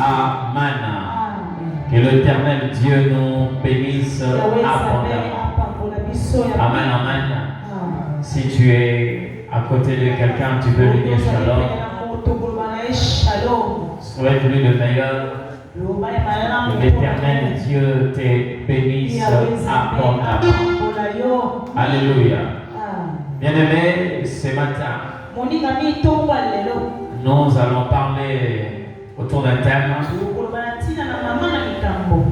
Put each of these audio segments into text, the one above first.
Amen. Que l'Éternel Dieu nous bénisse abondamment. Amen, amen. Si tu es à côté de quelqu'un, tu peux lui dire shalom. Souhaite-lui le meilleur. Que l'Éternel Dieu te bénisse abondamment. Alléluia. Bien-aimés, ce matin, nous allons parler autour d'un thème.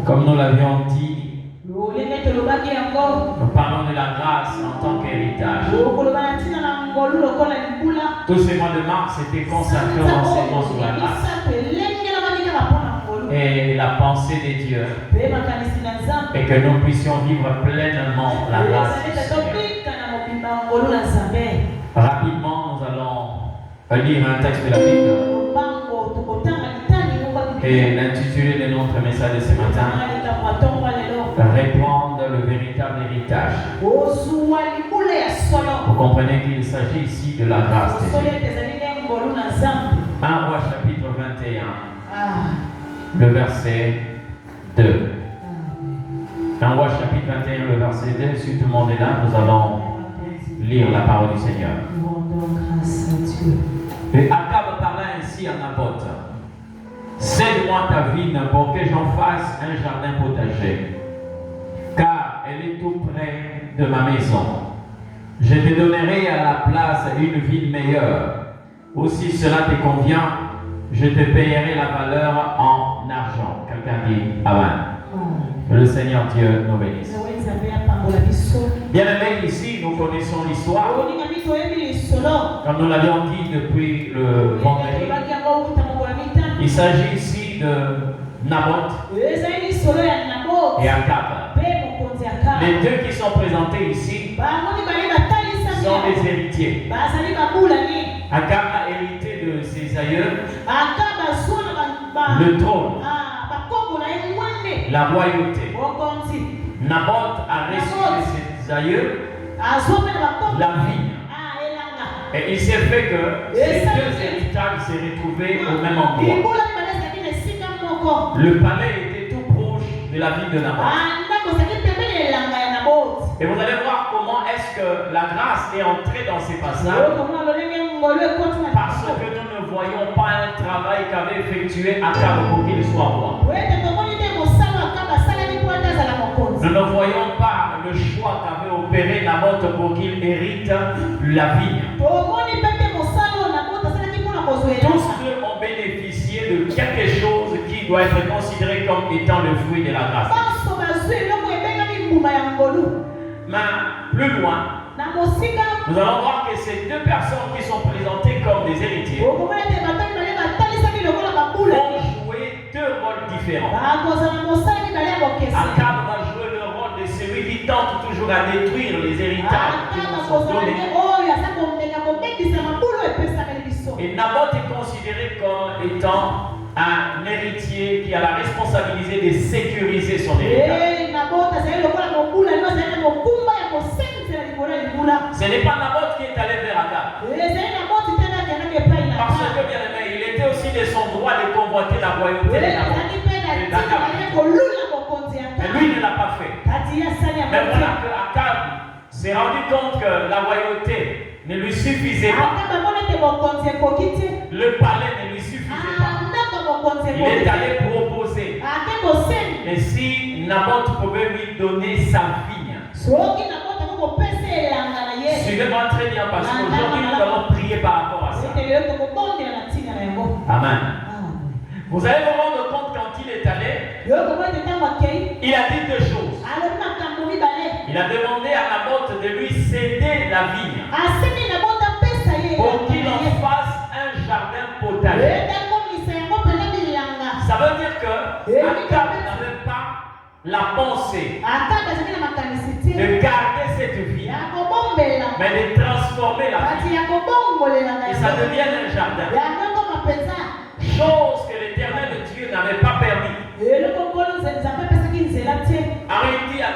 Comme nous l'avions dit, nous parlons de la grâce en tant qu'héritage. Tout ce mois de mars était consacré au enseignement sur la grâce et la pensée de Dieu, et que nous puissions vivre pleinement la grâce du Seigneur. Rapidement, nous allons lire un texte de la Bible. Et l'intitulé de notre message de ce matin, répondre le véritable héritage. Vous comprenez qu'il s'agit ici de la grâce de Dieu. 1 Roi chapitre 21, le verset 2. 1 Roi chapitre 21, le verset 2. Si tout le monde est là, nous allons lire la parole du Seigneur. Et Akab parla ainsi à Naboth: cède-moi ta vigne pour que j'en fasse un jardin potager, car elle est tout près de ma maison. Je te donnerai à la place une ville meilleure. Ou si cela te convient, je te payerai la valeur en argent. Quelqu'un dit Amen. Que le Seigneur Dieu nous bénisse. Bien aimé, ici nous connaissons l'histoire. Comme nous l'avions dit depuis le vendredi, il s'agit ici de Naboth et Akab. Les deux qui sont présentés ici sont des héritiers. Akab a hérité de ses aïeux le trône, la royauté. Naboth a reçu de ses aïeux la vigne. Et il s'est fait que ces deux héritages s'est retrouvés au même endroit. Le palais était tout proche de la ville de Naboth. Et vous allez voir comment est-ce que la grâce est entrée dans ces passages. Parce que nous ne voyons pas un travail qu'avait effectué Akab pour qu'il soit roi. Nous ne voyons pas le choix qu'avait opéré Naboth pour qu'il hérite la vigne. Tous deux ont bénéficié de quelque chose qui doit être considéré comme étant le fruit de la grâce. Mais plus loin, nous allons voir que ces deux personnes qui sont présentées comme des héritiers ont joué deux rôles différents. Akab va jouer le rôle de celui qui tente toujours à détruire les héritages qui nous sont donnés. Et Naboth est considéré comme étant un héritier qui a la responsabilité de sécuriser son héritage. Ce n'est pas Naboth qui est allé vers Akab. Parce que, bien aimé, il était aussi de son droit de convoiter la royauté d'Akab. Mais lui ne l'a pas fait. Mais voilà que Akab s'est rendu compte que la royauté ne lui suffisait pas. Le palais ne lui suffisait pas. Il est allé proposer. Et si Naboth pouvait lui donner sa vigne. Suivez-moi très bien parce qu'aujourd'hui nous allons prier par rapport à ça. Amen. Vous allez vous rendre compte quand il est allé, il a dit deux choses. Il a demandé à Naboth de lui céder la vigne pour qu'il en fasse un jardin potager. Ça veut dire que Akab n'avait pas la pensée de garder cette vie, mais de transformer la vie. Et ça devient un jardin. Chose que l'Éternel Dieu n'avait pas permis. Alors il dit à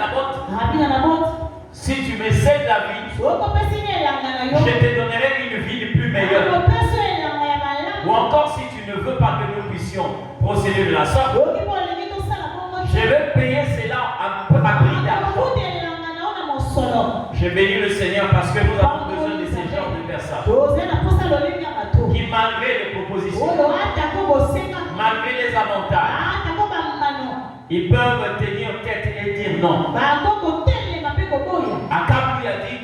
Naboth, si tu me cèdes la vie, je te donnerai une vie plus meilleure. ou encore si tu ne veux pas que nous puissions procéder de la sorte, je vais payer cela à prix d'argent. Je bénis le Seigneur parce que nous avons besoin de ce genre de personnes qui, malgré les propositions, malgré les avantages, ils peuvent tenir tête et dire non. Akab lui a dit,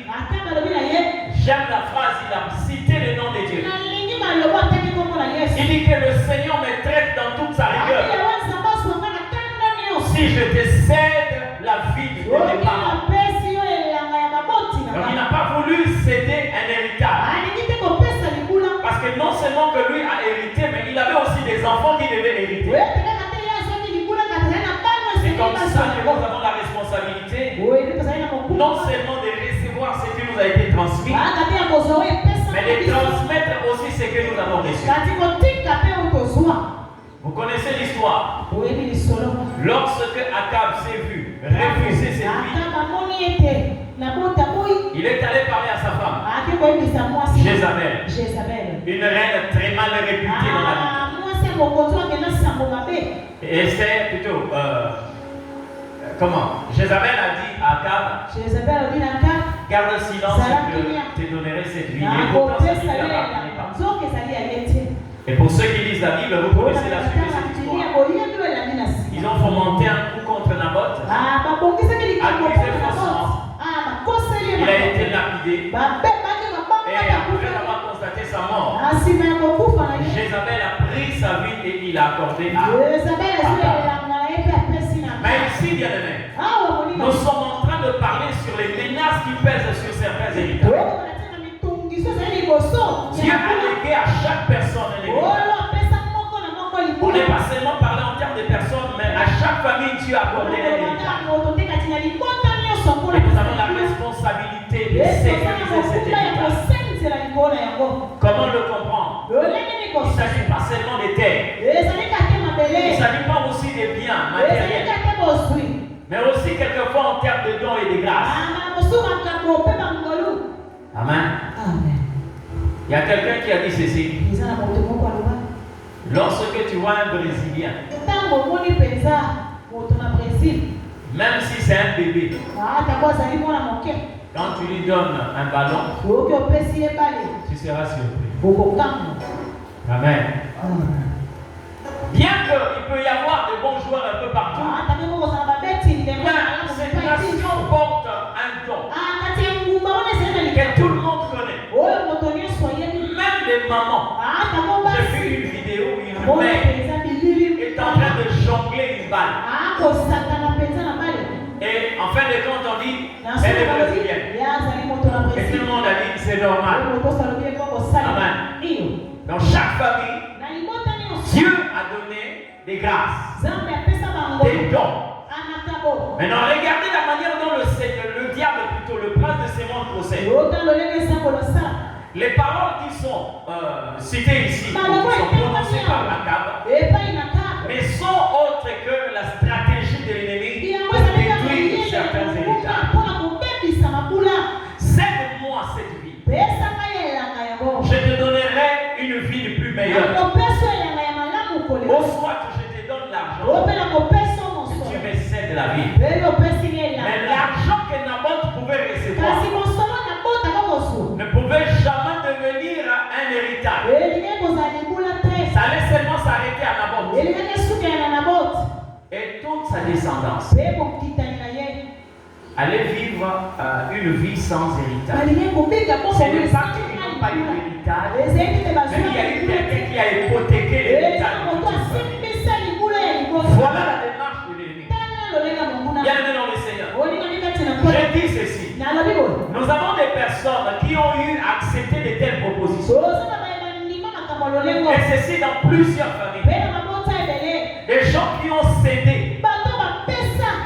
j'aime la phrase, il a cité le nom de Dieu. Il dit que le Seigneur me traite dans toute sa rigueur. Si je te cède la vie de tes parents. Donc il n'a pas voulu céder un héritage. Parce que non seulement que lui a hérité, mais il avait aussi des enfants qui devaient hériter. C'est comme ça que nous avons la responsabilité non seulement de recevoir ce qui nous a été transmis, mais de transmettre aussi ce que nous avons reçu. Vous connaissez l'histoire. Lorsque Akab s'est vu refuser cette vie, il est allé parler à sa femme, Jézabel, une reine très mal réputée dans la vie. Et c'est plutôt, comment? Jézabel a dit à Akab, garde silence et je te donnerai cette vie. Et pour ceux qui lisent la Bible, vous connaissez la suite de cette histoire. Ils ont fomenté un coup contre Naboth, accusé faussement. Il a été lapidé. Et après avoir constaté sa mort, Jézabel a pris sa vie et il l'a accordé à Akab. Mais ici, bien aimé, nous sommes en train de parler sur les menaces qui pèsent sur certains héritages. Dieu a légué à chaque personne un héritage. On n'est pas seulement parlé en termes de personnes, mais à chaque famille, Dieu a accordé un héritage. Et nous avons la responsabilité de sécuriser cet héritage. Comment le comprendre? Il ne s'agit pas seulement des terres. Il ne s'agit pas aussi des biens matériels. Mais aussi quelquefois en termes de dons et de grâces. Amen. Il y a quelqu'un qui a dit ceci. Lorsque tu vois un Brésilien, même si c'est un bébé, quand tu lui donnes un ballon, tu seras surpris. Amen. Bien qu'il peut y avoir de bons joueurs un peu partout, mais cette nation porte un don que tout le monde connaît. Même les mamans. J'ai vu une vidéo où une mère est en train de jongler une balle. Et en fin de compte, on dit, elle est brésilienne. Et tout le monde a dit, c'est normal. Amen. Dans chaque famille, Dieu a donné des grâces, des dons. Maintenant, regardez la manière dont le diable, plutôt le prince de ces mondes, procède. Les paroles qui sont citées ici, qui sont prononcées par Akab, mais sont autres que la stratégie de l'ennemi pour détruire certains héritages. Cède-moi cette vie. Je te donnerai une vie de plus meilleure. Au soit que je te donne l'argent, tu me cèdes la vie. Mais l'argent que Naboth pouvait recevoir ne pouvait jamais devenir un héritage. Ça allait seulement s'arrêter à Naboth. Et toute sa descendance allait vivre une vie sans héritage. Ce n'est pas qu'ils n'ont pas eu d'héritage, mais il y a eu quelqu'un qui a hypothéqué l'héritage de toute une famille. Voilà la démarche de l'ennemi. Bien aimé dans le Seigneur, je dis ceci. Nous avons des personnes qui ont eu accepté de telles propositions. Et ceci dans plusieurs familles. Des gens qui ont cédé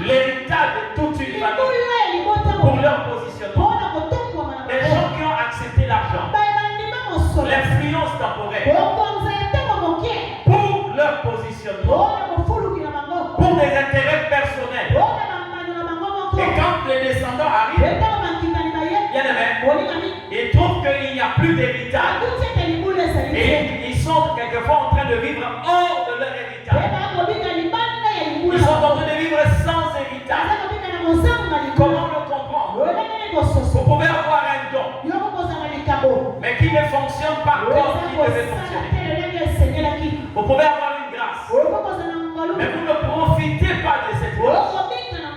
l'héritage de toute une famille pour leur positionnement. Des gens qui ont accepté l'argent, l'influence temporaire pour leur positionnement, pour des intérêts personnels. Et quand les descendants arrivent, bien aimé, ils trouvent qu'il n'y a plus d'héritage. Et ils sont quelque train de vivre hors de leur héritage. Ils sont en train de vivre sans héritage. Comment le comprendre? Vous pouvez avoir un don, mais qui ne fonctionne pas comme il devait fonctionner. Vous pouvez avoir une grâce, mais vous ne profitez pas de cette grâce.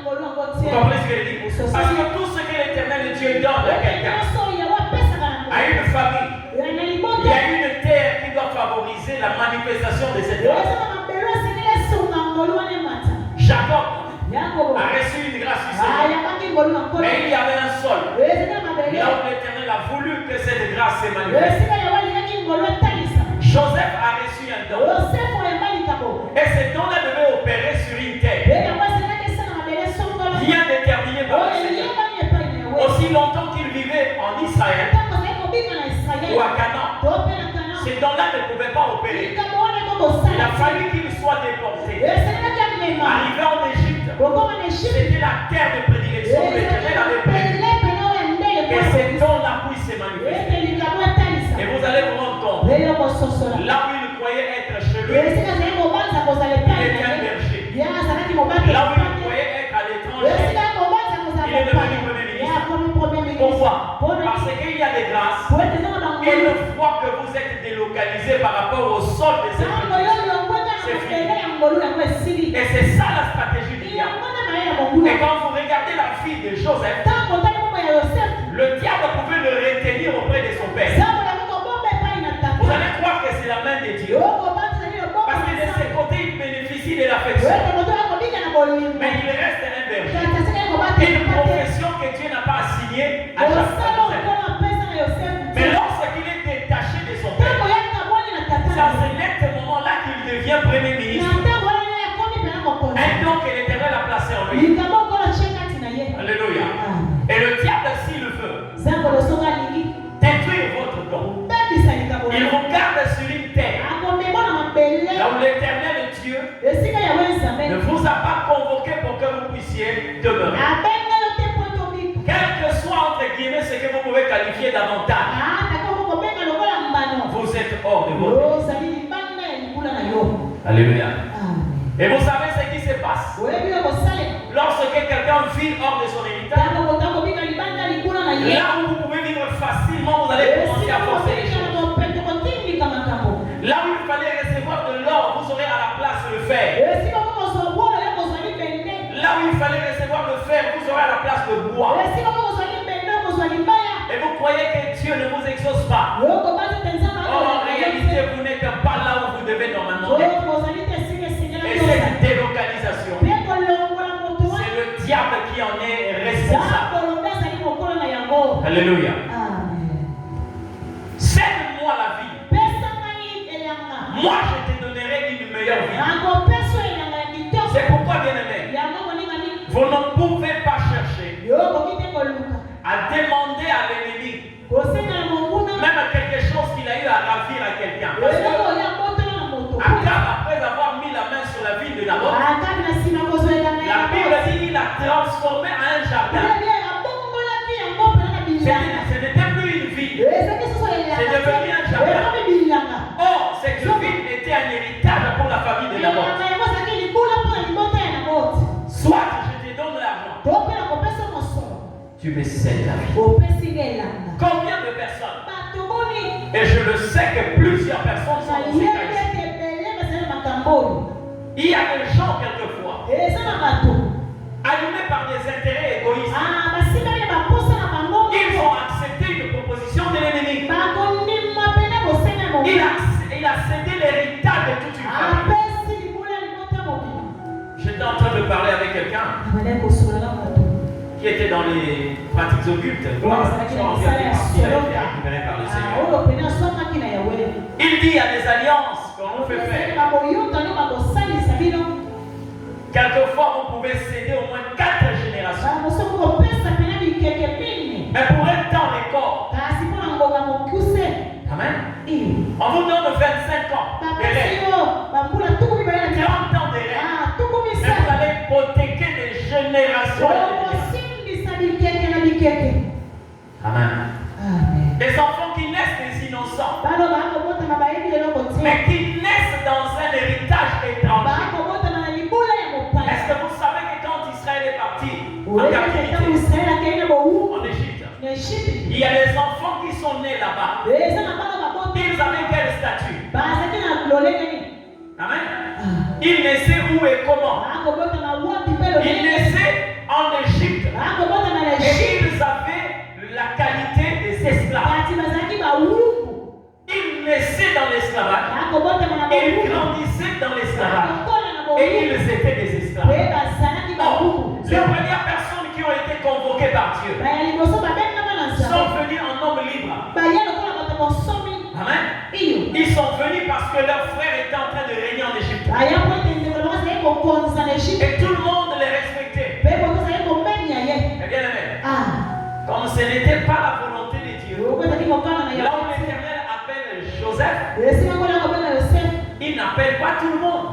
Vous comprenez ce que je dis? Parce que tout ce que l'Éternel Dieu donne à quelqu'un, à une famille, il y a une terre qui doit favoriser la manifestation de cette grâce. Jacob a reçu une grâce du Seigneur, mais il y avait un sol là où l'Éternel a voulu que cette grâce se manifeste. Joseph a reçu un don, et ce don-là devait opérer sur une terre bien déterminée par le Seigneur. Aussi longtemps qu'il vivait en Israël ou à Canaan, ce don-là ne pouvait pas opérer. Il a fallu qu'il soit déporté. Arrivé en Égypte, c'était la terre de prédilection. L'Éternel avait prévu que ces dons-là puissent se manifester. Et vous allez vous rendre compte, là où il croyait être chez lui, il était un berger. Là où il croyait être à l'étranger, il est devenu premier ministre. Pourquoi? Parce qu'il y a des grâces. Une fois que vous êtes délocalisé par rapport au sol de cette vie, et c'est ça la stratégie du diable. Et quand vous regardez la fille de Joseph, le diable pouvait le retenir auprès de son père. Vous allez croire que c'est la main de Dieu, parce que de ses côtés il bénéficie de l'affection, mais il reste un berger. Une profession que Dieu n'a pas assignée à Joseph. Mais lorsqu'il est détaché de son père, c'est à ce moment-là qu'il devient premier ministre. Un don que l'Éternel a placé en lui. Alléluia. Et le diable, s'il le veut, détruire votre don, il vous garde sur une terre là où l'Éternel Dieu ne vous a pas convoqué pour que vous puissiez demeurer. Quel que soit entre guillemets ce que vous pouvez qualifier d'avantage, vous êtes hors de votre vie. Alléluia. Et vous savez ce qui se passe lorsque quelqu'un vit hors de son héritage. Là où vous pouvez vivre facilement, vous allez commencer à forcer les choses. Là où il fallait recevoir de l'or, vous aurez à la place le fer. Là où il fallait recevoir le fer, vous aurez à la place le bois. Et vous croyez que Dieu ne vous exauce pas. Or, en réalité, vous n'êtes pas là où vous devez normalement être. Et cette délocalisation, c'est le diable qui en est responsable. Alléluia. Cède-moi la vie. Moi, je te donnerai une meilleure vie. C'est pourquoi, bien-aimé, vous ne pouvez pas chercher à demander à l'ennemi même quelque chose qu'il a eu à ravir à quelqu'un. Parce que Akab, après avoir mis la main sur la ville de Naboth, la Bible dit qu'il l'a transformé en un jardin. Ce n'était plus une ville, c'est devenu un jardin. Or, cette ville était un héritage pour la famille de Naboth. Soit je te donne l'argent, tu me cèdes la vie. Combien de personnes? Et je le sais que plusieurs personnes sont dans ces cas. Il y a des gens quelquefois allumés par des intérêts égoïstes. Ils ont accepté une proposition de l'ennemi. Il a cédé l'héritage de toute une famille. J'étais en train de parler avec quelqu'un qui était dans les pratiques occultes. Il dit il y a des alliances qu'on nous fait faire. Quelquefois, vous pouvez céder au moins 4 générations. Mais pour un temps record. Amen. On vous donne 25 ans de rêve. 30 ans de rêve. Mais vous allez hypothéquer des générations. Amen. Des enfants qui naissent des innocents, mais qui naissent Il y a des enfants qui sont nés là-bas. Ils avaient quel statut? Amen. Ils naissaient où et comment? Ils naissaient en Égypte. Et ils avaient la qualité des esclaves. Ils naissaient dans l'esclavage. Ils grandissaient dans l'esclavage. Et ils étaient des esclaves. Les premières personnes qui ont été convoquées par Dieu sont venues en homme libre. Amen. Ils sont venus parce que leur frère était en train de régner en Égypte. Et tout le monde les respectait. Eh bien, comme ce n'était pas la volonté de Dieu, là où l'Éternel appelle Joseph, il n'appelle pas tout le monde.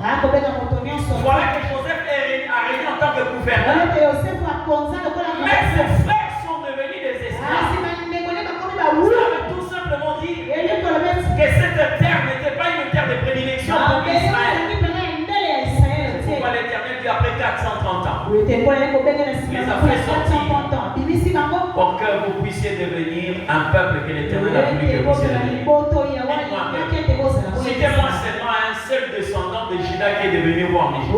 Voilà que Joseph a régné en tant que gouverneur. Mais ses frères sont devenus des esclaves. Ça veut tout simplement dire que cette terre n'était pas une terre de prédilection pour Israël. C'est pourquoi l'Éternel dit après 430 ans, les a fait sortir pour que vous puissiez devenir un peuple que l'Éternel a voulu que vous soyez. Citez-moi seulement un seul descendant de Juda qui est devenu roi en Égypte.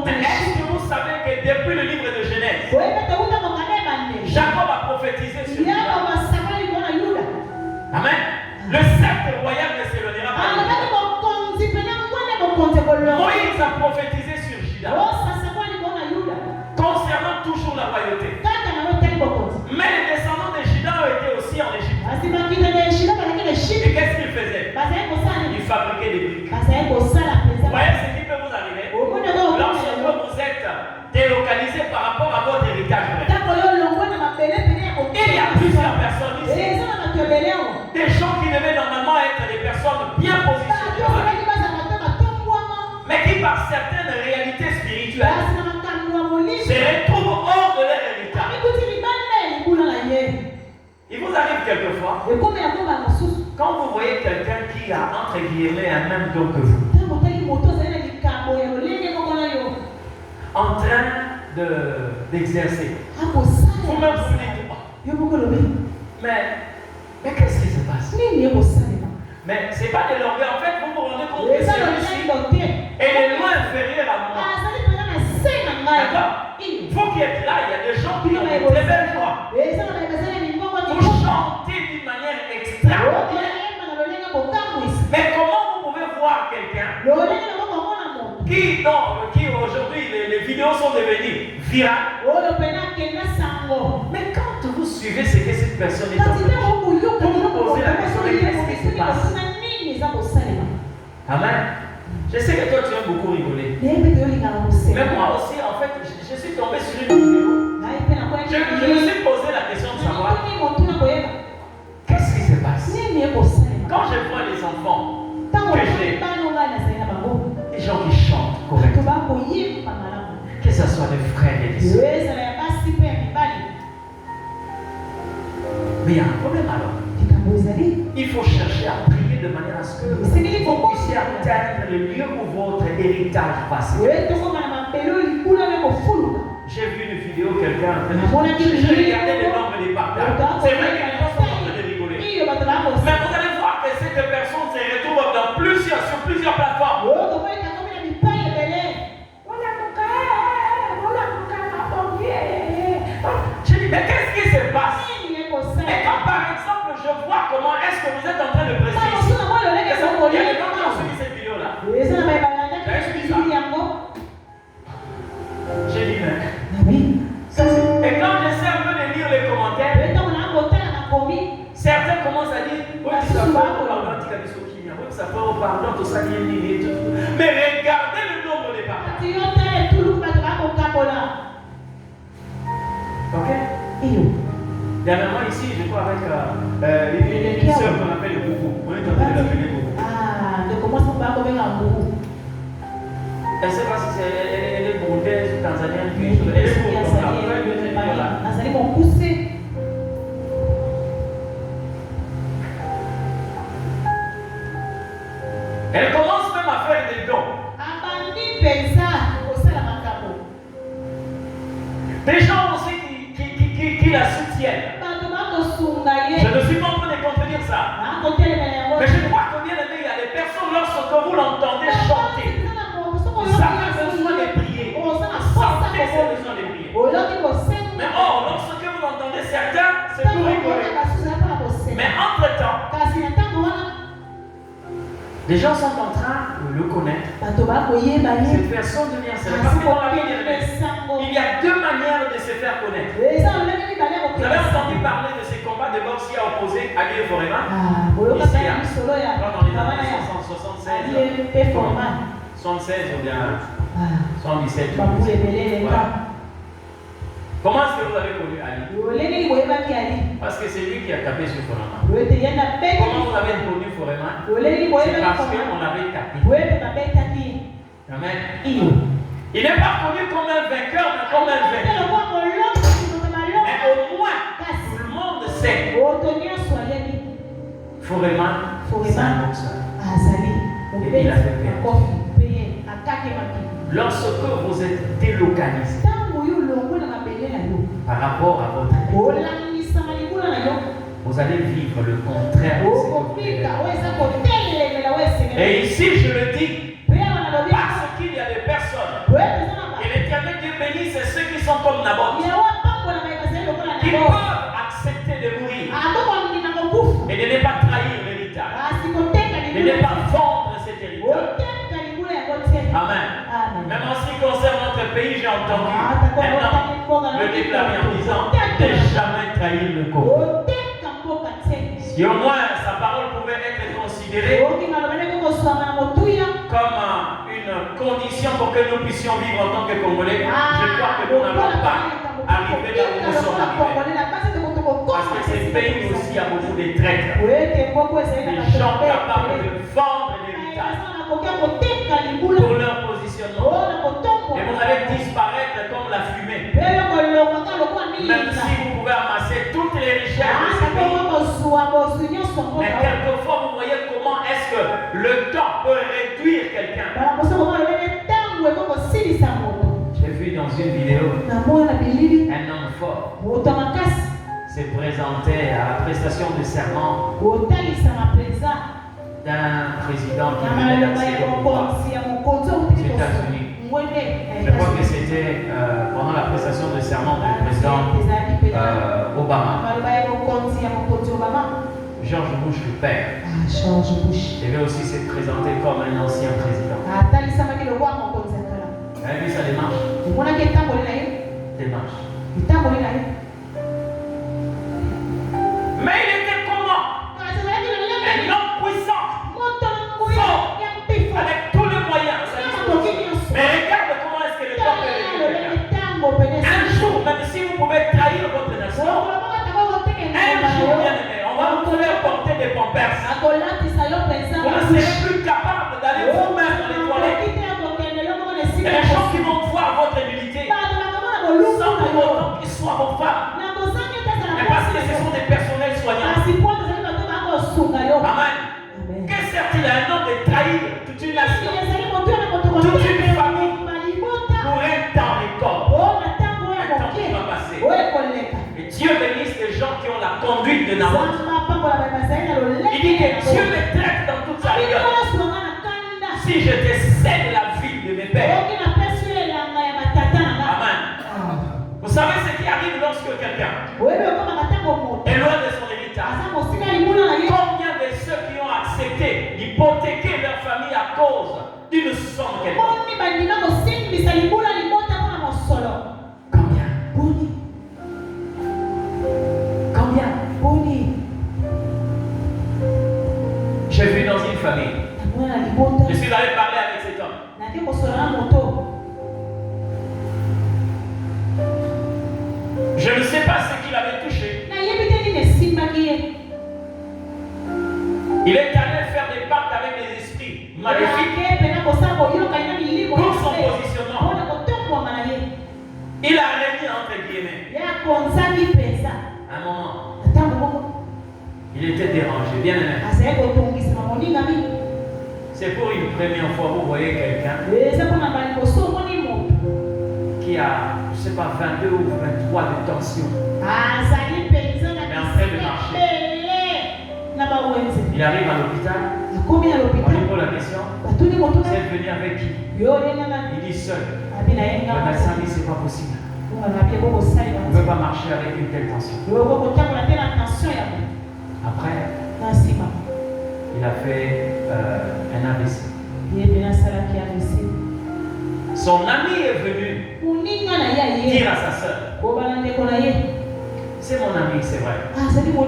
Mais est-ce que vous savez que depuis le livre de Genèse, Jacob a prophétisé sur Juda? Amen. Le sceptre royal ne s'éloignera pas. Moïse a prophétisé sur Juda concernant toujours la royauté. Mais les descendants de Juda ont été aussi en Égypte. Et qu'est-ce qu'ils faisaient? Ils fabriquaient des briques. Vous voyez ce qui peut vous arriver lorsque vous êtes délocalisé par rapport à votre héritage. Il y a plusieurs personnes ici, des gens qui devaient normalement être des personnes bien positionnées, mais qui par certaines réalités spirituelles se retrouvent hors de leur héritage. Il vous arrive quelquefois, quand vous voyez quelqu'un qui a entre guillemets un même don que vous, en train d'exercer, vous-même vous dites, mais qu'est-ce qui se passe? Mais ce n'est pas de l'orgueil. En fait, vous vous rendez compte que celui-ci est loin inférieur à moi. D'accord? Vous qui êtes là, il y a des gens qui ont une très belle voix. Vous chantez d'une manière extraordinaire. Mais comment vous pouvez voir quelqu'un qui aujourd'hui, les vidéos sont devenues virales? Mais quand vous suivez ce que cette personne est en train de faire, vous vous posez la question, qu'est-ce qui se passe? Amen. Je sais que toi tu aimes beaucoup rigoler. Mais moi aussi, en fait, je suis tombé sur une vidéo. Je me suis posé la question de savoir qu'est-ce qui se passe. Quand je vois les enfants que j'ai, les gens qui chantent correctement, que ce soit des frères et des sœurs. Mais il y a un problème alors. Il faut chercher à prier de manière à ce que vous puissiez atteindre le lieu où votre héritage passe. J'ai vu une vidéo, quelqu'un j'ai regardé le nombre des partages. C'est vrai que les gens sont en train de rigoler. Mais vous allez voir que cette personne se retrouve sur plusieurs plateformes. J'ai dit, mais qu'est-ce qui se passe? Et quand par exemple je vois comment est-ce que vous êtes en train de prêcher ici, il y a des gens qui ont suivi cette vidéo-là. J'ai dit, mais ça c'est... Et quand j'essaie un peu de lire les commentaires, certains commencent à dire, oui, ça peut pardon, tout ça, mais regardez le nombre de partages. Ok? Dernièrement ici, je crois avec une sœur qu'on appelle le boubou. On est en train de l'appeler boubou. Elle ne sait pas si elle est burundaise ou tanzanienne. Elle est burundaise. Elle commence même à faire des dons. Des gens aussi qui l'entendez chanter, ça a besoin de prier. Santé, c'est besoin de prier. Mais lorsque vous entendez certains, c'est pour rigoler. Mais entre-temps, les gens sont en train de le connaître. Cette personne devient célèbre. Parce que dans la Bible, il y a deux manières de se faire connaître. Vous avez entendu parler de ces combats de boxe qui a opposé Ali Foreman? Ici, dans les années 76, 76 ou bien 117. Comment est-ce que vous avez connu Ali? Parce que c'est lui qui a tapé sur Foreman. Comment vous avez connu Foreman? C'est parce qu'on l'avait tapé. Amen. Il n'est pas connu comme un vainqueur, mais comme un vainqueur. Mais au moins, tout le monde sait. Foreman, c'est un boxeur. Et il a fait perdre. Lorsque vous êtes délocalisé par rapport à votre état, vous allez vivre le contraire de ce que vous vivez. Et ici, je le dis, parce qu'il y a des personnes, et l'Éternel Dieu bénisse ceux qui sont comme Naboth, qui peuvent accepter de mourir et de ne pas trahir l'héritage, de ne pas vendre cet héritage. Amen. Même en ce qui concerne notre pays, j'ai entendu un homme le déclarer en disant ne jamais trahir le Congo. Si au moins sa parole pouvait être considérée comme une condition pour que nous puissions vivre en tant que Congolais, je crois que nous n'allons pas arriver là où nous sommes arrivés. Parce que ce pays aussi a beaucoup de traîtres. Des gens capables de vendre l'héritage pour leur positionnement. Et vous allez disparaître comme la fumée. Même si vous pouvez amasser toutes les richesses de ce pays. Mais quelquefois, vous voyez comment est-ce que le temps peut réduire quelqu'un. J'ai vu dans une vidéo un homme fort s'est présenté à la prestation de serment d'un président qui venait d'accéder au pouvoir aux États-Unis. Je crois que c'était pendant la prestation de serment du président Obama. George Bush le père. Devait aussi se présenter comme un ancien président. Vous avez vu sa démarche? Démarche. Mais il était comment? Un homme puissant, fort, avec tous les moyens. Mais regarde comment est-ce que le temps peut réduire quelqu'un. Un jour, même si vous pouvez trahir votre nation, un jour, bien aimé, on va vous faire porter des pampers. Vous ne serez plus capable d'aller vous-même dans les toilettes. Il y a des gens qui vont voir votre humilité sans pour autant qu'ils soient vos femmes. Mais parce que ce sont des personnels soignants. Amen. Que sert-il à un homme de trahir toute une nation, toute une famille pour un temps record? Un temps qui va passer. Et Dieu bénisse les gens qui ont la conduite de Naboth. Il dit que Dieu me traite dans toute sa rigueur. Si je décède la vie de mes pères. Amen. Vous savez ce qui arrive lorsque quelqu'un est loin de son héritage? Combien de ceux qui ont accepté d'hypothéquer leur famille à cause d'une somme quelconque? Combien? Combien? J'ai vu dans une famille. Je suis allé parler avec cet homme. Je ne sais pas ce qu'il avait touché. Il est allé faire des pactes avec des esprits maléfiques pour son positionnement. Il a régné entre guillemets. Un moment, il était dérangé, bien aimé. C'est pour une première fois, vous voyez quelqu'un qui a, je ne sais pas, 22 ou 23 de tension. Mais en train de marcher. Il arrive à l'hôpital. On lui pose la question. C'est venu avec qui? Il dit seul. Le c'est pas possible. On ne peut pas marcher avec une telle tension. Après, il a fait un AVC. Son ami est venu dire à sa soeur, c'est mon ami, c'est vrai. Mais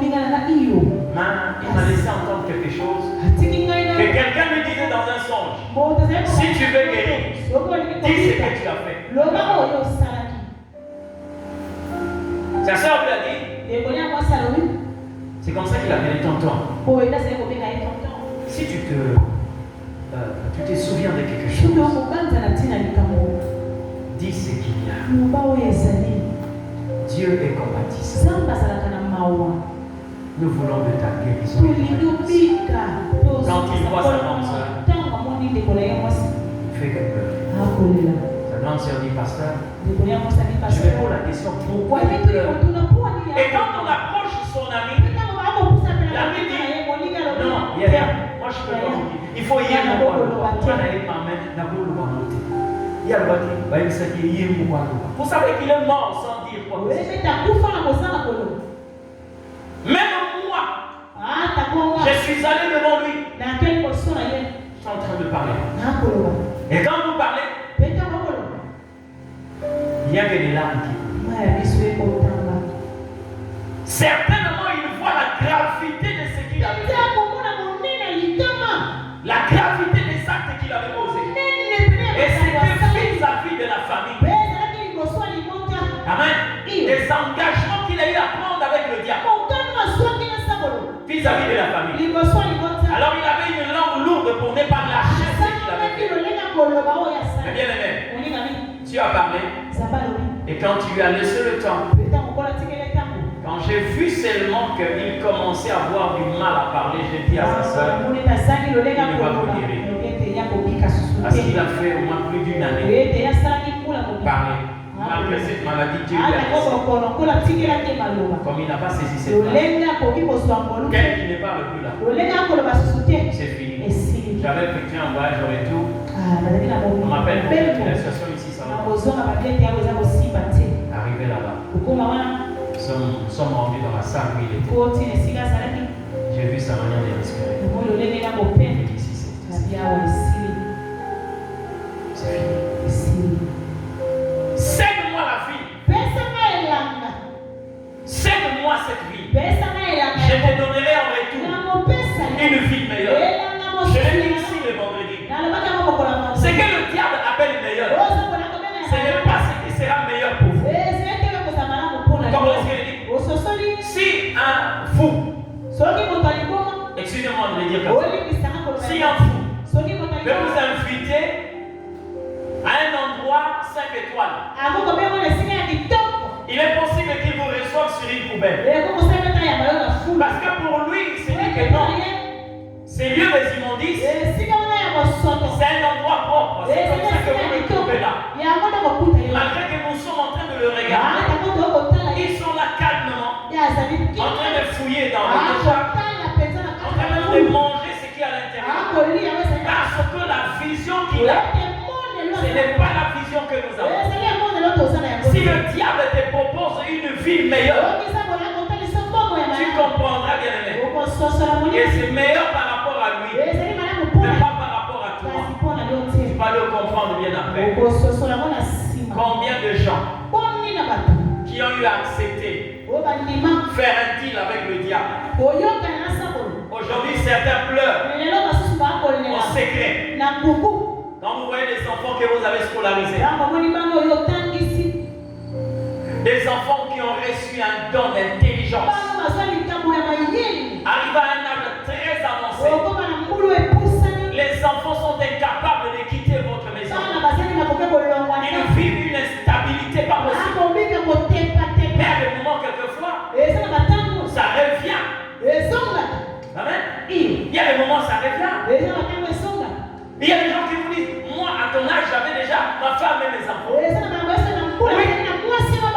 il m'a laissé entendre quelque chose. Que quelqu'un lui disait dans un songe, si tu veux guérir, dis ce que tu as fait. Sa soeur lui a dit, c'est comme ça qu'il a appelé tonton. Si tu te souviens de quelque chose, dis ce qu'il y a. Dieu est compatissant. Nous voulons de ta guérison. Quand il voit sa grande soeur, il fait qu'elle pleure. Sa grande soeur dit, pasteur, je me pose la question, pourquoi il pleure? Et quand on approche son ami, l'ami dit, non, il y a rien. Moi je peux pas vous dire. Il faut y aller pour voir. Vous savez qu'il est mort sans dire quoi. Même moi, je suis allé devant lui. Je suis en train de parler. Et quand vous parlez, il y a des larmes qui coulent. Certainement, il voit la gravité de ce qu'il a fait. La gravité des actes qu'il avait posés. Et c'était vis-à-vis de la famille. Amen. Des engagements qu'il a eu à prendre avec le diable. Vis-à-vis de la famille. Alors il avait une langue lourde pour ne pas lâcher ce qu'il avait fait. Mais bien aimé, tu as parlé. Et quand tu lui as laissé le temps, quand j'ai vu seulement qu'il commençait à avoir du mal à parler, j'ai dit à sa soeur, il ne va pas guérir. Parce qu'il a fait au moins plus d'une année parler. Malgré cette maladie, Dieu lui a laissé. Comme il n'a pas saisi cette maladie, quelqu'un qui ne parle plus là, c'est fini. J'avais effectué un voyage au retour. On m'appelle pour une association ici, ça va. Arrivé là-bas. Nous sommes rendus dans la salle où il était. J'ai vu sa manière de respirer. J'ai dit, ici, c'est fini. Cède-moi la vie. Cède-moi cette vie. Je te donnerai en retour une vie meilleure. Je l'ai dit ici le vendredi. Ce que le diable appelle meilleur, ce n'est pas ce qui sera meilleur pour vous. Comment est-ce qu'il dit? Si un fou, excusez-moi de le dire comme ça, si un fou veut vous inviter à un endroit 5 étoiles, il est possible qu'il vous reçoive sur une poubelle. Parce que pour lui, il s'est dit que non, c'est lieu des immondices, c'est un endroit propre. C'est comme ça que vous le trouvez là. Malgré que nous sommes en train de le regarder, ils sont là calmement, en train de fouiller dans le déjà, en train de manger ce qui est à l'intérieur. Parce que la vision qu'il a, ce n'est pas la vision que nous avons. Si le diable te propose une vie meilleure, tu comprendras bien aimé. Et c'est meilleur par rapport à lui, mais pas par rapport à toi. Tu vas le comprendre bien après. Combien de gens qui ont eu à accepter faire un deal avec le diable. Aujourd'hui, certains pleurent en secret. Quand vous voyez des enfants que vous avez scolarisés, des enfants qui ont reçu un don d'intelligence, arrivent à un âge très avancé, les enfants sont incapables de quitter votre maison. Ils vivent une instabilité pas possible. Mais à des moments, quelquefois, ça revient. Amen. Il y a des moments, ça revient. Il y a des gens qui vous disent, moi, à ton âge, j'avais déjà ma femme et mes enfants. Oui.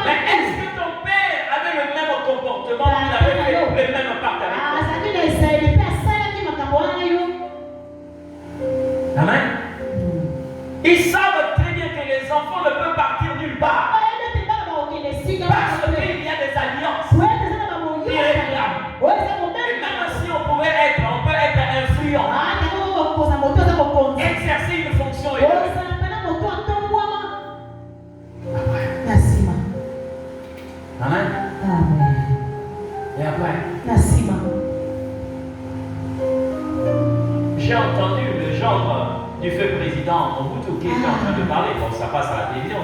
Mais est-ce que ton père avait le même comportement qu'il avait fait du feu président Mobutu qui était en train de parler. Bon, ça passe à la télévision.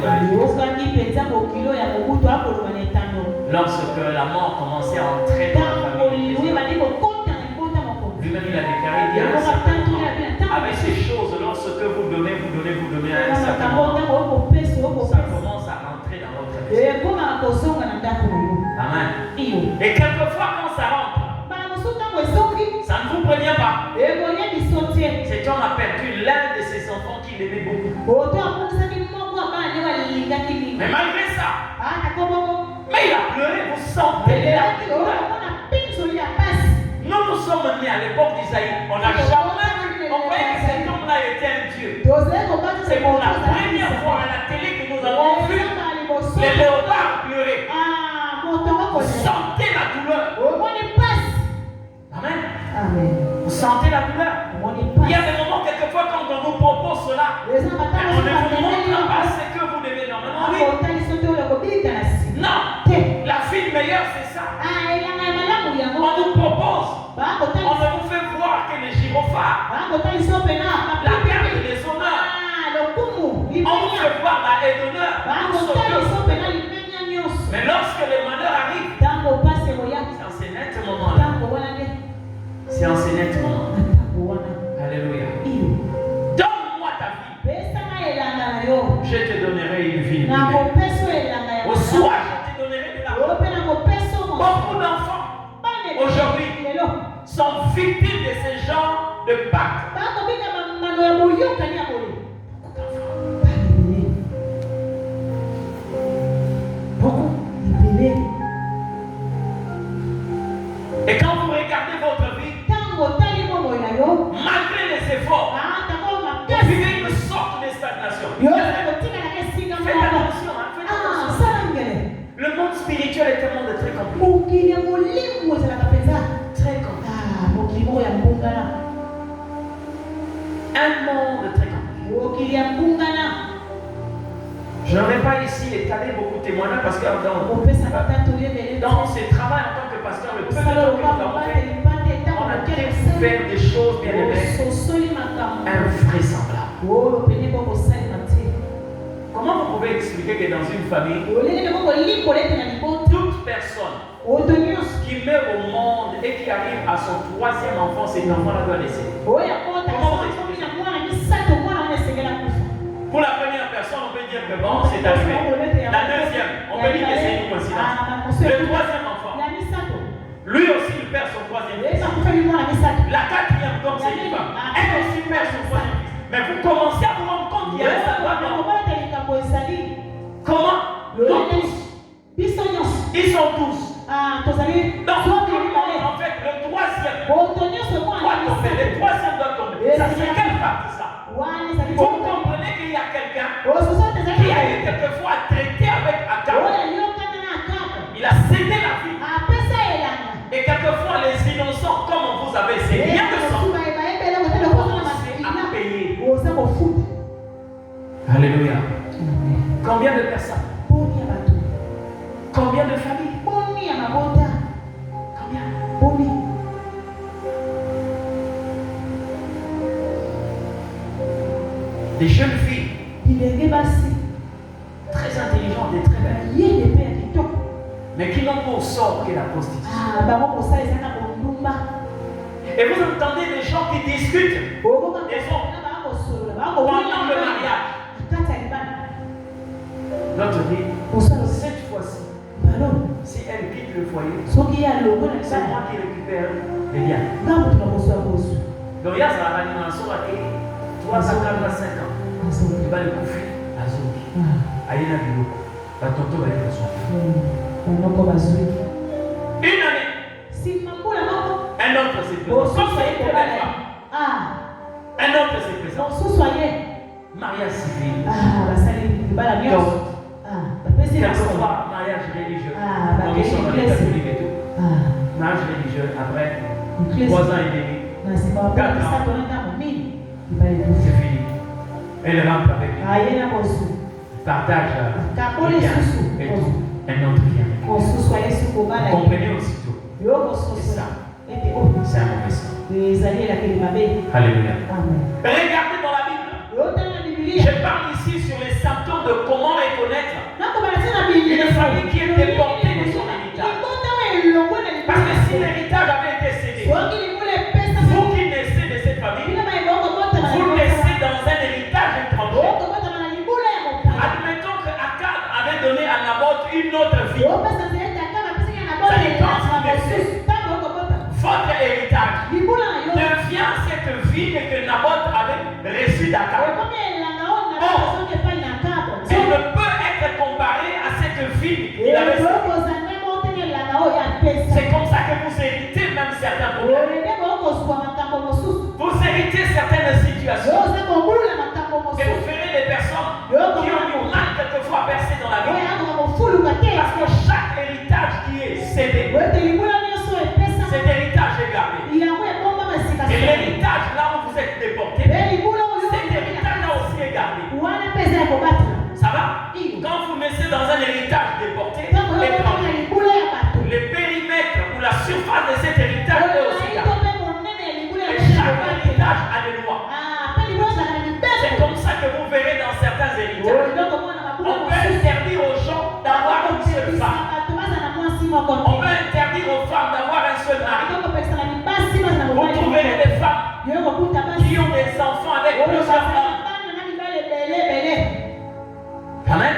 Lorsque la mort commençait à entrer dans la famille, lui-même il a déclaré, il y a un certain moment, avec ces choses, lorsque vous donnez à un certain moment, ça commence à rentrer dans votre vie. Amen. Et quelquefois quand ça rentre, ça ne vous prévient pas. Cet homme a perdu l'un de ses enfants qu'il aimait beaucoup. Mais malgré ça, mais il a pleuré, vous sentez les larmes. Nous sommes nés à l'époque d'Isaïe. On n'a jamais vu. On croyait que cet homme-là était un Dieu. C'est pour la première fois à la télé que nous avons vu les léopards pleurer. Vous sentez la douleur. Amen. Vous sentez la douleur. Il y a des moments, quelquefois, quand on vous propose cela, on ne vous montre pas ce que vous devez normalement vivre. Non. La fille meilleure, c'est ça. On nous propose. On ne vous fait voir que les gyrophares, la carte des honneurs. On vous fait voir la haie d'honneur. Mais lorsque le malheur arrive, c'est en ce net moment-là. C'est en ce net moment. Alléluia. Donne-moi ta vie. Je te donnerai une vie. Au soir, je te donnerai de la vie. Beaucoup d'enfants aujourd'hui sont victimes de ce genre de pacte. Beaucoup. Et quand vous regardez votre vie, malgré les efforts, vous vivez une sorte de stagnation. Faites attention, faites attention. Le monde spirituel est un monde très compliqué. Très compliqué. Un monde très compliqué. Je n'aurais pas ici étalé beaucoup de témoignages parce que dans ce travail en tant que pasteur, le peu de temps que nous avons fait, on a découvert des choses bien aimées invraisemblables. Comment vous pouvez expliquer que dans une famille, toute personne qui meurt au monde et qui arrive à son troisième enfant, cet enfant-là doit décéder? Comment vous expliquez ça? Pour la première personne, on peut dire que bon, c'est arrivé. La deuxième, on peut dire que c'est une coïncidence. Le troisième enfant, lui aussi il perd son troisième fils. La quatrième, comme c'est une femme, elle aussi perd son troisième fils. Mais vous commencez à vous rendre compte qu'il y a un savoir. Comment? Non, tous. Ils sont 12. Donc, en fait, le troisième doit tomber. Le troisième doit tomber. Ça, c'est quelle partie ça? Vous comprenez qu'il y a quelqu'un qui a eu quelquefois à traiter avec Akab. Il a cédé la vie. Et quelquefois, les innocents, comme vous avez essayé, rien de sang, à payer. Alléluia. Combien de personnes? Combien de familles? Combien? Des jeunes filles très intelligentes et très belles, mais qui n'ont pour sort que la prostitution. Et vous entendez des gens qui discutent pendant le mariage. L'autre dit, cette fois-ci, si elle quitte le foyer, c'est moi qui récupère les liens. Donc il y a ça, l'animation à 345 ans. Il va le coucher à Zoki. Aïe, la bio. La tonton va être son. Une année. Un autre s'est présent. Un autre s'est présent. Mariage civil. Quelquefois, mariage religieux. Donc ils sont dans les catholiques et tout. Mariage religieux. Après 3 ans et demi. 4 ans. C'est fini. Elle rentre avec lui. Partage le bien et tout. Un autre bien. Vous comprenez aussitôt. C'est ça. C'est un mauvais sens. Alléluia. Regardez dans la Bible. Je parle ici sur les symptômes de comment reconnaître une famille qui est déportée de son héritage. Parce que si l'héritage avait été cédé, vous qui naissez de cette famille, vous naissez dans un héritage étranger. Admettons que Akab avait donné à Naboth une autre vie. Votre héritage devient cette vie que Naboth avait reçue d'Akab. Il ne peut être comparé à cette vie qu'il avait reçue. C'est comme ça que vous héritez même certains problèmes. Vous héritez certaines situations. Et vous verrez des personnes qui ont du mal quelquefois percé dans la vie. Parce que chaque héritage qui est cédé, cet héritage est gardé. Et l'héritage là où vous êtes déporté, cet héritage là aussi est gardé. Ça va? Quand vous naissez dans un héritage déporté, le périmètre ou la surface de cet héritage est aussi gardé. Et chaque héritage a des lois. C'est comme ça que vous verrez dans certains héritages. On peut interdire aux gens d'avoir une seule femme. On peut interdire aux femmes d'avoir un seul mari. Vous trouverez des femmes qui ont des enfants avec plusieurs hommes. Amen.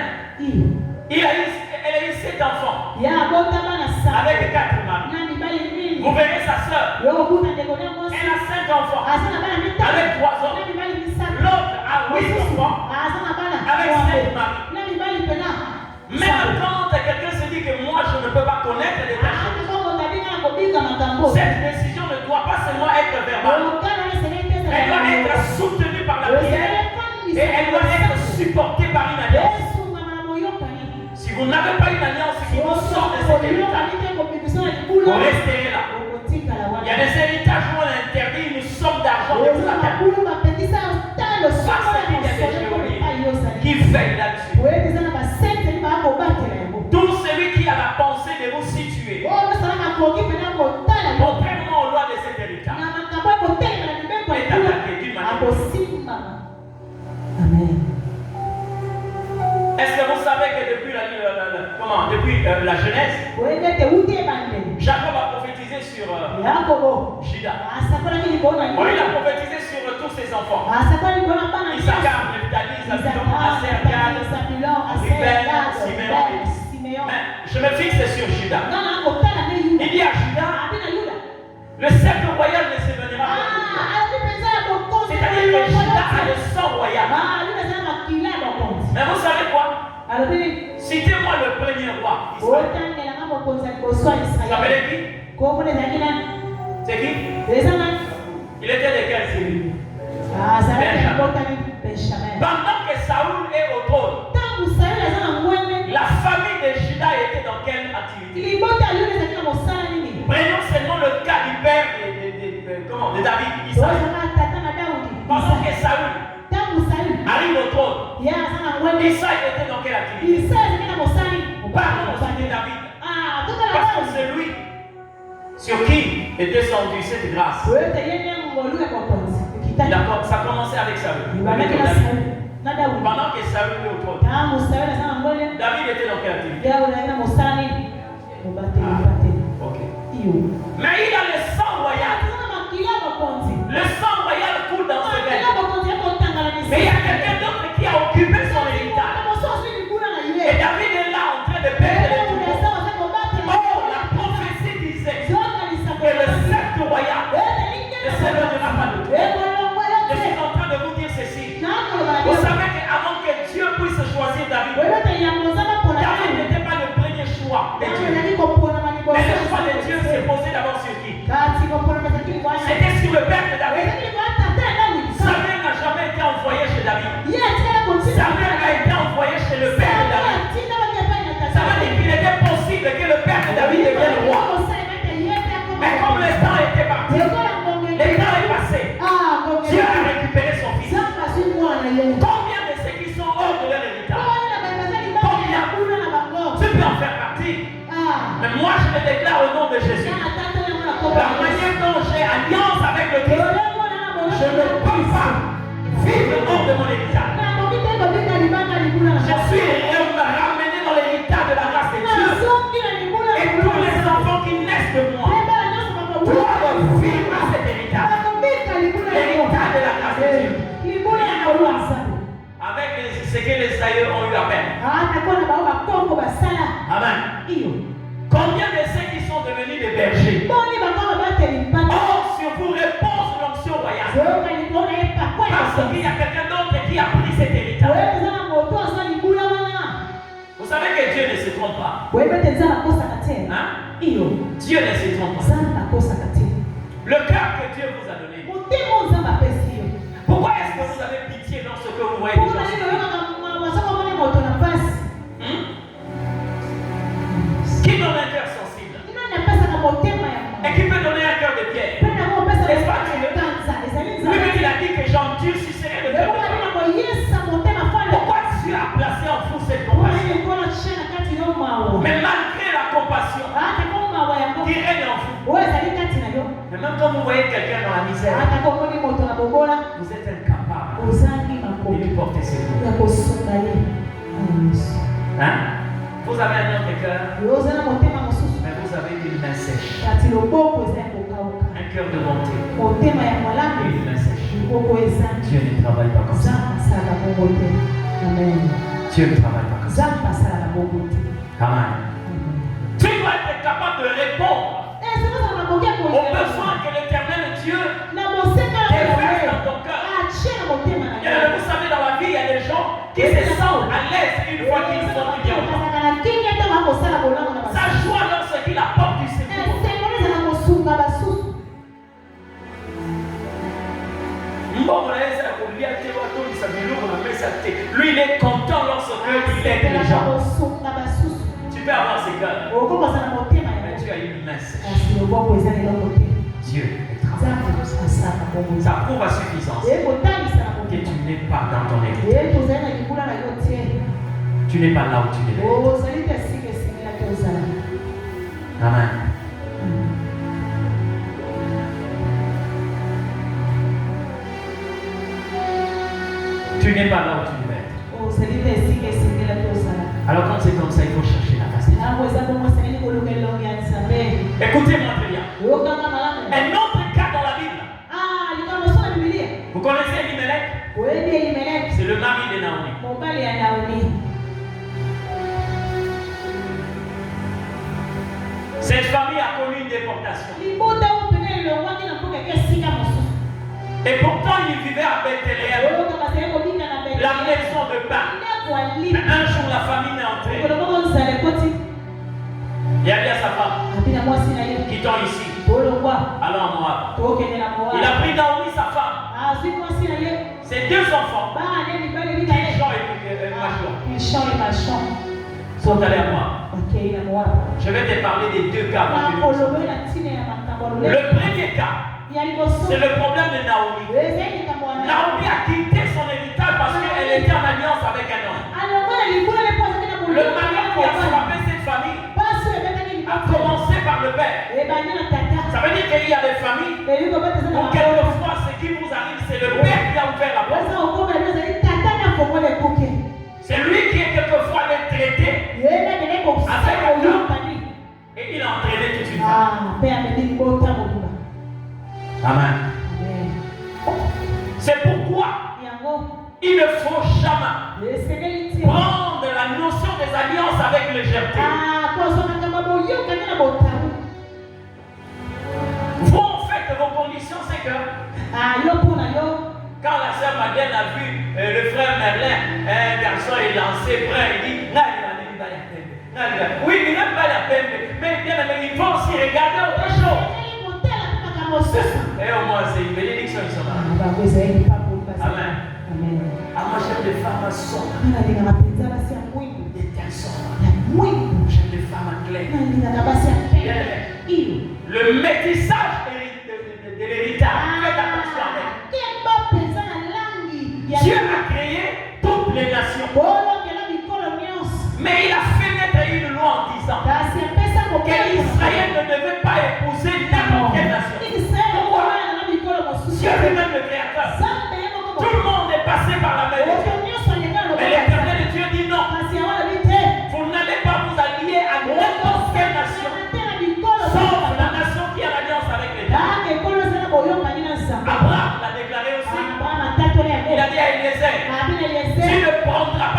Elle a eu 7 enfants avec 4 maris. Vous verrez sa soeur. Elle a 5 enfants avec 3 hommes. L'autre a 8 enfants avec 7 maris. Même quand quelqu'un se dit que moi je ne peux pas connaître les tâches, cette décision ne doit pas seulement être verbale. Elle doit être soutenue par la prière et elle doit être supportée par une alliance. Si vous n'avez pas une alliance qui vous sort de cet héritage, vous resterez là. Il y a des héritages où on interdit une somme d'argent extravagante. Parce qu'il y a des géoliers qui veillent là-dessus. Tout celui qui a la pensée de vous situer, contrairement aux lois de cet héritage, est attaqué d'une manière. Amen. Est-ce que vous savez que depuis la Genèse, Jacob a prophétisé sur Juda. Bon, il a prophétisé sur tous ses enfants. Issachar, Nephtali, Zabulon, Aser, Gad, Ruben, Siméon. Mais je me fixe sur Juda. Il dit à Juda, le cercle royal ne s'évanouira pas. C'est-à-dire que Juda a le sang royal. Mais vous savez quoi? Citez-moi le premier roi Israël. S'appelait qui? C'est qui? Il était de quelle série? Pendant que Saoul est au trône, la famille de Juda était dans quelle activité? Prenons seulement le cas du père de David, Isaïe. Pendant que Saoul arrive au trône, Isaïe était dans quelle activité? Parlons aussi de David. Parce que c'est lui sur qui est descendue cette grâce. D'accord, ça a commencé avec Saül. Pendant que Saül est au trône, David était dans quelle activité? Ok. Mais il a le sang royal. Le sang royal coule dans ce veine. Mais il y a quelqu'un d'autre qui a occupé son héritage. Et David est là en train de perdre les troupeaux. Oh, la prophétie disait que le sceptre royal ne s'éloignera pas de toi. Je suis en train de vous dire ceci. Vous savez qu'avant que Dieu puisse choisir David, David n'était pas le premier choix de Dieu. Mais le choix de Dieu s'est posé d'abord sur qui? C'était sur le père de David. Samuel n'a jamais été envoyé chez David. Samuel a été envoyé chez le père de David. Ça veut dire qu'il était possible que le père de David devienne roi. Mais comme le temps était parti, le temps est passé. Dieu a récupéré son fils. Combien de ceux qui sont hors de leur héritage? Combien? Tu peux en faire partie. Mais moi je me déclare au nom de Jésus. La manière dont j'ai alliance avec le Christ, je ne peux pas vivre hors de mon héritage. ce que les aïeux ont eu à peine. Amen. Combien de ceux qui sont devenus des bergers? Oh, sur vous repose l'onction royale. Parce qu'il y a quelqu'un d'autre qui a pris cet héritage. Vous savez que Dieu ne se trompe pas. Hein? Dieu ne se trompe pas. Le cœur que Dieu vous a donné. Pourquoi est-ce que vous avez pitié lorsque vous voyez des gens? Qui donne un cœur sensible? Et qui peut donner un cœur de pierre? N'est-ce pas Dieu? Lui-même il a dit que j'endurcirai le cœur de pierre. Pourquoi Dieu a placé en vous cette compassion? Mais malgré la compassion qui règne en vous, mais même quand vous voyez quelqu'un dans la misère, vous êtes incapable de lui porter secours. Hein? Vous avez un autre cœur, mais vous avez une main sèche. Un cœur de bonté. Une main sèche. Dieu ne travaille pas comme ça. Dieu ne travaille pas comme ça. Amen. Tu dois être capable de répondre aux besoins que l'Éternel Dieu déverse dans ton cœur. Et vous savez, dans la vie, il y a des gens qui se sentent à l'aise une fois qu'ils sont bien. Sa joie lorsqu'il apporte du secours. Lui, il est content lorsqu'il aide les gens. Tu peux avoir ces cœurs. Mais tu as une main sèche. Dieu est travaillé. Ça prouve à suffisance que tu n'es pas dans ton héritage. Tu n'es pas là où tu devais être. Amen. Tu n'es pas là où tu devais être. Alors quand c'est comme ça, il faut chercher la face de Dieu. Écoutez-moi très bien. Un autre cas dans la Bible. Vous connaissez Elimelech? C'est le mari de Naomi. Cette famille a connu une déportation. Et pourtant il vivait à Bethléem, la maison de pain. Mais un jour la famine est entrée. Il a dit à sa femme, quittons ici, allons à Moab. Il a pris Naomi sa femme, ses deux enfants, Jean et Machon, sont allés à Moab. Je vais te parler des deux cas. Le premier cas, c'est le problème de Naomi. Naomi a quitté son héritage parce qu'elle était en alliance avec un homme. Le mari qui a frappé cette famille a commencé par le père. Ça veut dire qu'il y a des familles où quelquefois ce qui vous arrive, c'est le père qui a ouvert la porte. C'est lui qui est quelquefois le traité avec un homme et il a entraîné toute une famille. Amen. C'est pourquoi il ne faut jamais prendre la notion des alliances avec légèreté. Vous, en fait, vos conditions, c'est que quand la sœur Madeleine a vu le frère Merlin, un garçon est lancé brun, il dit oui, il n'aime pas la peine, mais bien, il faut aussi regarder autre chose. Et au moins, c'est une bénédiction, ils sont là. Amen. À moi, j'aime les femmes sombres. Des telles sombres. J'aime les femmes claires. Le métissage de l'héritage. Faites attention avec. Dieu a créé toutes les nations. Mais il a fait naître une loi en disant qu'Israël ne devait pas épouser n'importe quelle nation. Pourquoi? Dieu lui-même le créateur. Tout le monde est passé par la même étude. Mais l'Éternel Dieu dit non. Vous n'allez pas vous allier à n'importe quelle nation. Sauf la nation qui a l'alliance avec l'État. Abraham l'a déclaré aussi. Il a dit à Eliezer, tu ne prendras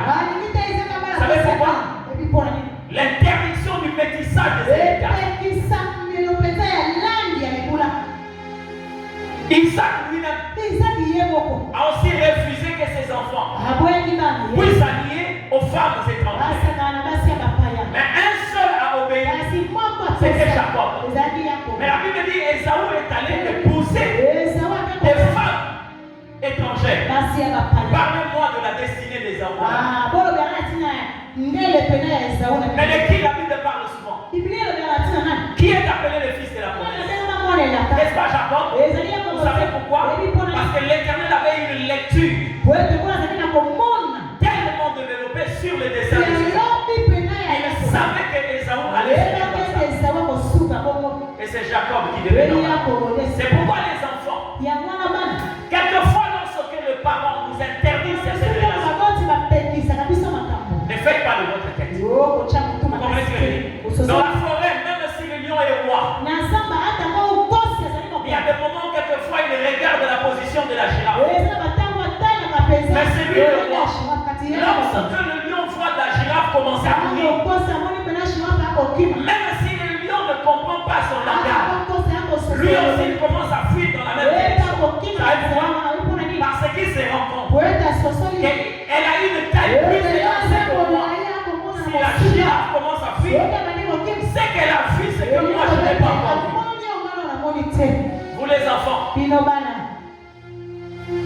Vous savez pourquoi? L'interdiction du métissage des héritages. Isaac lui-même a aussi refusé que ses enfants puissent s'allier aux femmes étrangères. Mais un seul a obéi, c'était Jacob. Mais la Bible dit Ésaü est allé épouser des femmes étrangères. Parlez-moi de la destinée d'Ésaü. Mais de qui la Bible parle souvent? Qui est appelé le fils de la promesse? N'est-ce pas Jacob? Vous savez pourquoi? Parce que l'Éternel avait une lecture tellement développée sur le destin de ses enfants. Il savait que Ésaü allait se faire. Et c'est Jacob qui devait nommer. C'est pourquoi les enfants, quelquefois lorsque le parent nous interdit cette relation, ne faites pas de votre tête. Vous comprenez ce que je dis? Dans la forêt, même si le lion est roi, il y a des moments, quelquefois, il regarde la position de la girafe. Mais c'est lui le roi. Lorsque le lion voit la girafe commencer à courir, même si le lion ne comprend pas son langage, lui aussi il commence à fuir dans la même direction. Savez-vous pourquoi? Parce qu'il se rend compte qu'elle a une taille plus élancée que moi. Si la girafe commence à fuir, c'est qu'elle a fui ce que moi je n'ai pas compris. Vous les enfants,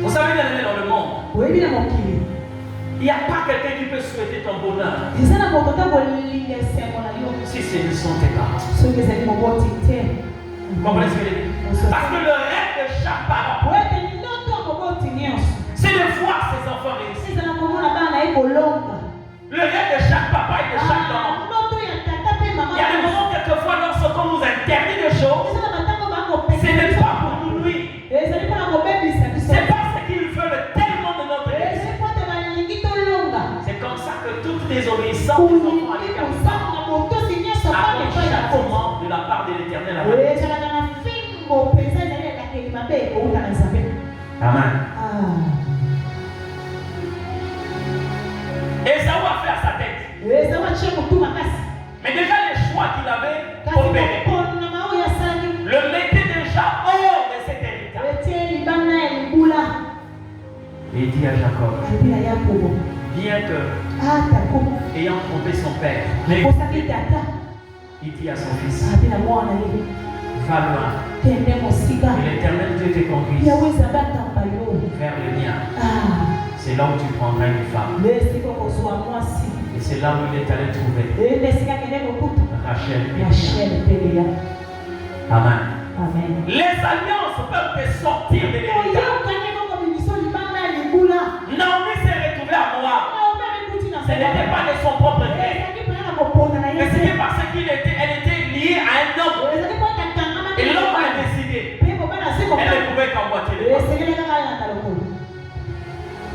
vous savez bien aller dans le monde. Il n'y a pas quelqu'un qui peut souhaiter ton bonheur si ce ne sont tes parents. Vous comprenez ce que je dis? Parce que le rêve de chaque parent, c'est de voir ses enfants réussir. Le rêve de chaque papa et de chaque maman. Il y a des moments, quelquefois, lorsqu'on nous interdit des choses, ce n'est pas pour nous nuire. C'est parce qu'il veut tellement de notre vie. C'est comme ça que toute désobéissance des enfants à l'égard de ça a un châtiment de la part de l'Éternel. Amen. Ésaü a fait à sa tête. Mais déjà les choix qu'il avait opérés le mettait déjà hors de cet héritage. Et il dit à Jacob, bien que, ayant trompé son père, il dit à son fils, va loin, que l'Éternel Dieu te conduise vers le mien. C'est là où tu prendras une femme. Et c'est là où il est allé trouver Rachel. Amen. Les alliances peuvent te sortir de l'héritage. Naomi s'est retrouvée à Moab. Ce n'était pas de son propre gré, mais c'était parce qu'elle était liée à un homme. Et l'homme a décidé. Elle ne pouvait qu'emboîter les pas.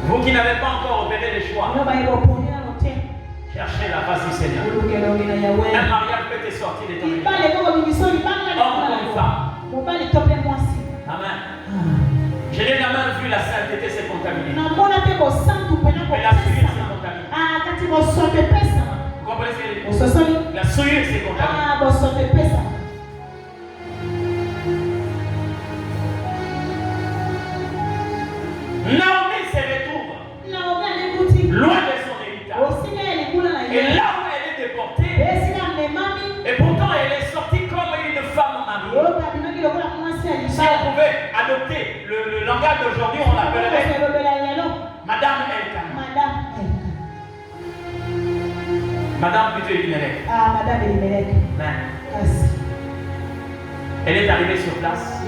Vous qui n'avez pas encore opéré les choix, cherchez la face du Seigneur. Un mariage peut te sortir de ton héritage. Homme comme femme. Amen. Je n'ai jamais vu la sainteté se contaminer. Mais la souillure s'est contaminée. Vous comprenez ce que je dis? La souillure s'est contaminée. Naomi se retrouve loin de son héritage. Et là où elle est déportée, et pourtant elle est sortie comme une femme mariée. Si on pouvait adopter le langage d'aujourd'hui, on l'appellerait Madame Elkanah. Madame plutôt Elimelech. Madame Elimelech. Elle est arrivée sur place.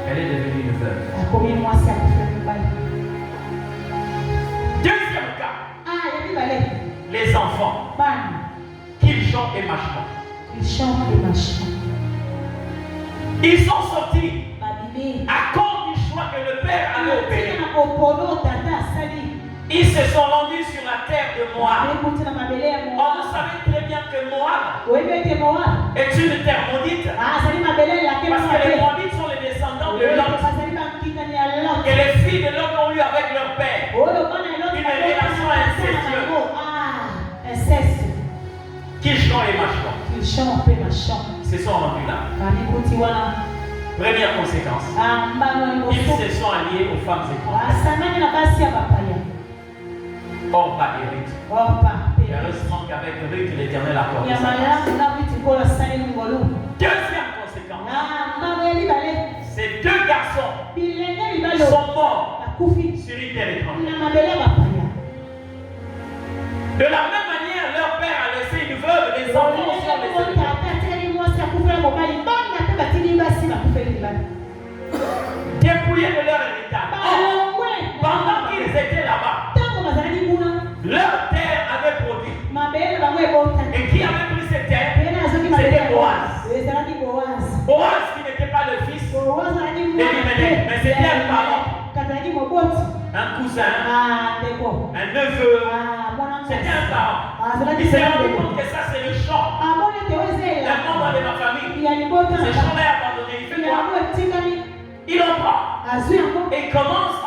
Elle est devenue une veuve. Deuxième cas. Les enfants. Qu'ils chantent et mâchent. Ils sont sortis à cause du choix que le père avait opéré. Ils se sont rendus sur la terre de Moab. On savait très bien que Moab est une terre maudite. Parce que les Moabites sont les descendants de Lot. Et les filles de Lot ont eu avec leur père une relation incestueuse. chant et mâchant. Qu'il chante et machin. Se sont rendus là. Première conséquence. Ils se sont alliés aux femmes étrangères. Orpa et Ruth. Heureusement qu'avec Ruth, l'Éternel a accordé sa grâce. Deuxième conséquence. Ces deux garçons sont morts sur une terre étrangère. De la même manière, leur père a laissé une veuve, les enfants aussi ont laissé une veuve. Dépouillés de leur héritage. Pendant qu'ils étaient là-bas, leur terre avait produit. Et qui avait pris cette terre? C'était Boaz. Boaz qui n'était pas le fils d'Elimelech, mais c'était un parent, un cousin, un neveu. C'était un parent. Il s'est rendu compte que ça c'est le champ d'un membre de ma famille. Ce champ est abandonné. Il fait quoi? Il en prend. Et il commence à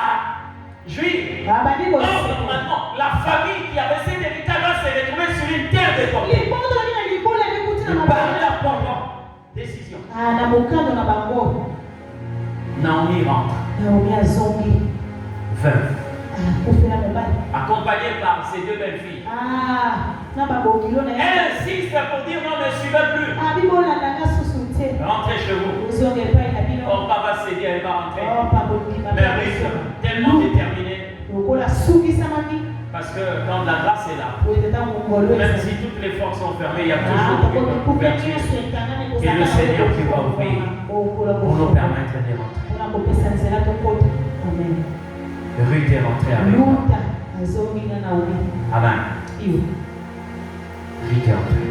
jouir. Or, normalement, la famille qui avait cet héritage va se retrouver sur une terre de pommes. Par leur propre décision. Naomi rentre. Veuve. Accompagnée par ses deux belles filles. Elle insiste pour dire non, ne suivez plus. Rentrez chez vous. Orpa va céder, elle va rentrer. Mais Ruth, tellement déterminée. Parce que quand la grâce est là, même si toutes les portes sont fermées, il y a toujours une ouverture. Et le Seigneur qui va ouvrir pour nous permettre de rentrer. Ruth est rentrée avec moi. Amen. Ruth est rentrée.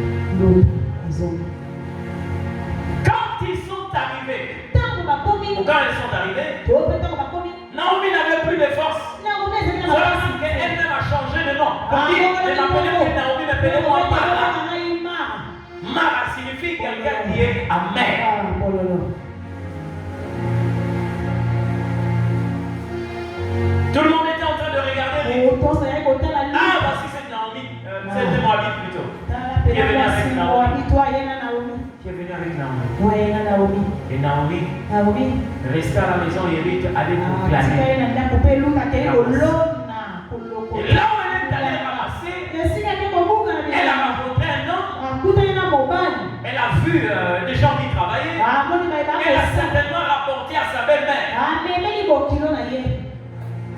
Quand ils sont arrivés, ou quand elles sont arrivées, Naomi n'avait plus de force. Seulement qu'elle-même a changé de nom. Pour dire, ne m'appelez plus Naomi, m'appelez-moi Mara. Mara signifie quelqu'un qui est amer. Tout le monde était en train de regarder. Ah, voici cette Naomi. C'était Moabite plutôt. Qui est venue avec Naomi. Qui est venue avec Naomi. Et Naomi resta à la maison et Ruth allait pour glaner. Et là où elle est allée ramasser, elle a rencontré un homme. Elle a vu des gens qui travaillaient. Elle a certainement rapporté à sa belle-mère.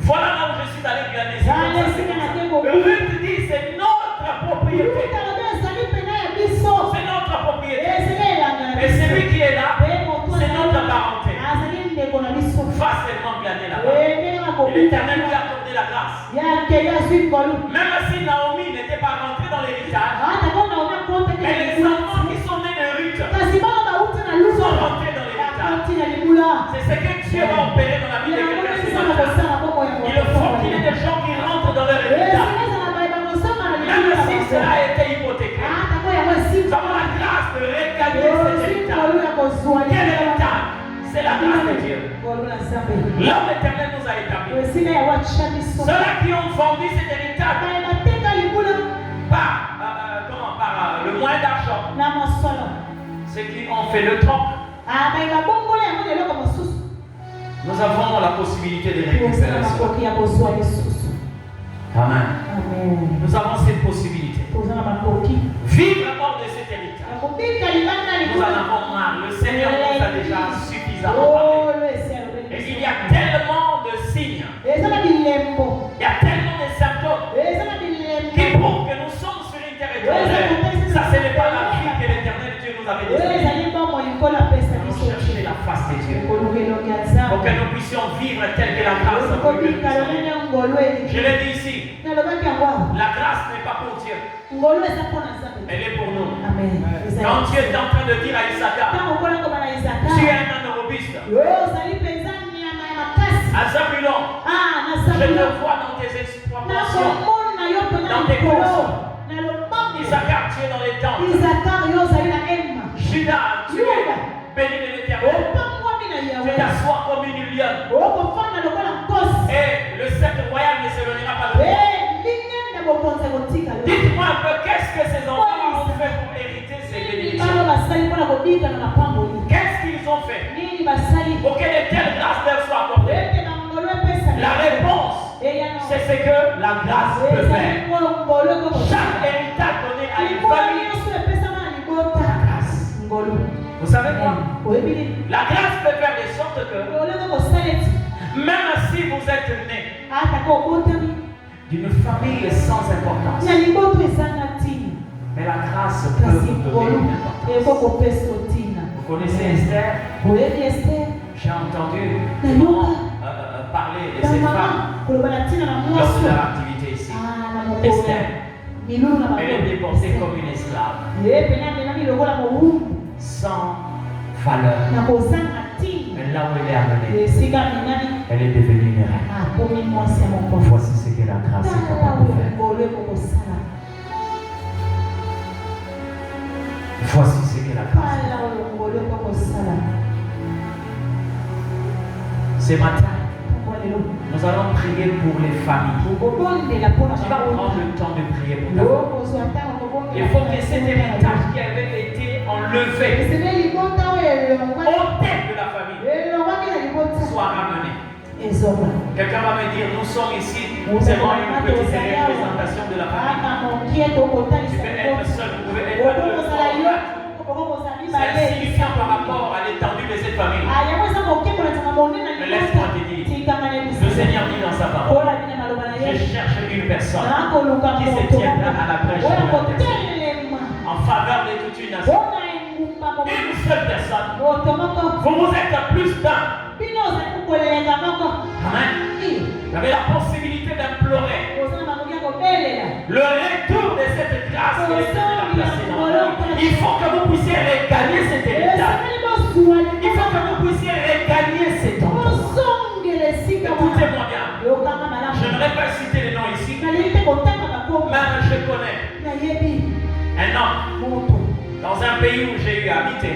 Voilà là où je suis allé glaner. Ruth dit c'est notre propriété. C'est notre propriété. Et celui qui est là, c'est notre parenté. Va seulement glaner là-bas. Et l'Éternel lui a accordé la grâce. Même si Naomi n'était pas rentrée dans l'héritage, mais les enfants qui sont nés de Ruth sont rentrés dans l'héritage. C'est ce que Dieu va opérer dans la vie de quelqu'un. Il faut qu'il y ait des gens qui rentrent dans leur héritage. Même si cela a été hypothéqué. Nous avons la grâce de regagner cet héritage. Quel héritage? C'est la grâce de Dieu. L'homme éternel nous a établis. Ceux-là qui ont vendu cet héritage par le moyen d'argent, ceux qui ont fait le troc, nous avons la possibilité de récupérer cela. Amen. Nous avons cette possibilité. Vivre hors de cet héritage. Nous en avons marre. Le Seigneur nous a déjà suffisamment parlé. Et il y a tellement de signes. Il y a tellement de symptômes qui prouvent que nous sommes sur une terre étrangère. Ça, ce n'est pas la vie que l'Éternel Dieu nous avait destinée. Nous chercher la face de Dieu pour que nous puissions vivre tel que la grâce a voulu. Je l'ai dit ici. La grâce n'est pas pour Dieu. Elle est pour nous. Quand Dieu est en train de dire à Isaac, tu es un homme robuste. À Zabulon, je te vois dans tes exploitations, dans tes courses. Isaac, tu es dans les temps. Judas, tu es béni de l'Éternel. Tu t'assois comme une lionne. Et le sceptre royal ne s'éloignera pas de toi. Dites-moi un peu, qu'est-ce que ces enfants ont fait pour hériter? Qu'est-ce qu'ils ont fait pour que de telles grâces leur soient accordées? La réponse, c'est ce que la grâce peut faire. Chaque héritage donné à une famille, la grâce. Vous savez quoi? La grâce peut faire de sorte que, même si vous êtes né d'une famille sans importance, mais la grâce peut vous donner une importance. Vous connaissez Esther? J'ai entendu parler de cette femme lors de leur activité ici. Esther, elle est déportée comme une esclave, sans valeur. Mais là où elle est amenée, elle est devenue une reine. Voici ce que la grâce est capable de faire. Voici ce que la grâce est. Ce matin, nous allons prier pour les familles. Tu vas prendre le temps de prier pour ta famille. Il faut que cet héritage qui avait été enlevé au tête de la famille soit ramené. Quelqu'un va me dire, nous sommes ici, seulement une petite représentation de la famille. Tu peux être seul, vous pouvez être deux. C'est insignifiant par rapport à l'étendue de cette famille. Mais laisse-moi te dire, le Seigneur dit dans sa parole, je cherche une personne qui se tiendra à la brèche de l'intercession en faveur de toute une nation. Une seule personne. Vous êtes plus d'un. Amen. Vous avez la possibilité d'implorer le retour de cette grâce qui est placée dans vous. Il faut que vous puissiez regagner cet héritage. Il faut que vous puissiez regagner cet endroit. Écoutez-moi bien. Je n'aurais pas cité les noms ici, mais je connais un homme dans un pays où j'ai eu à habiter.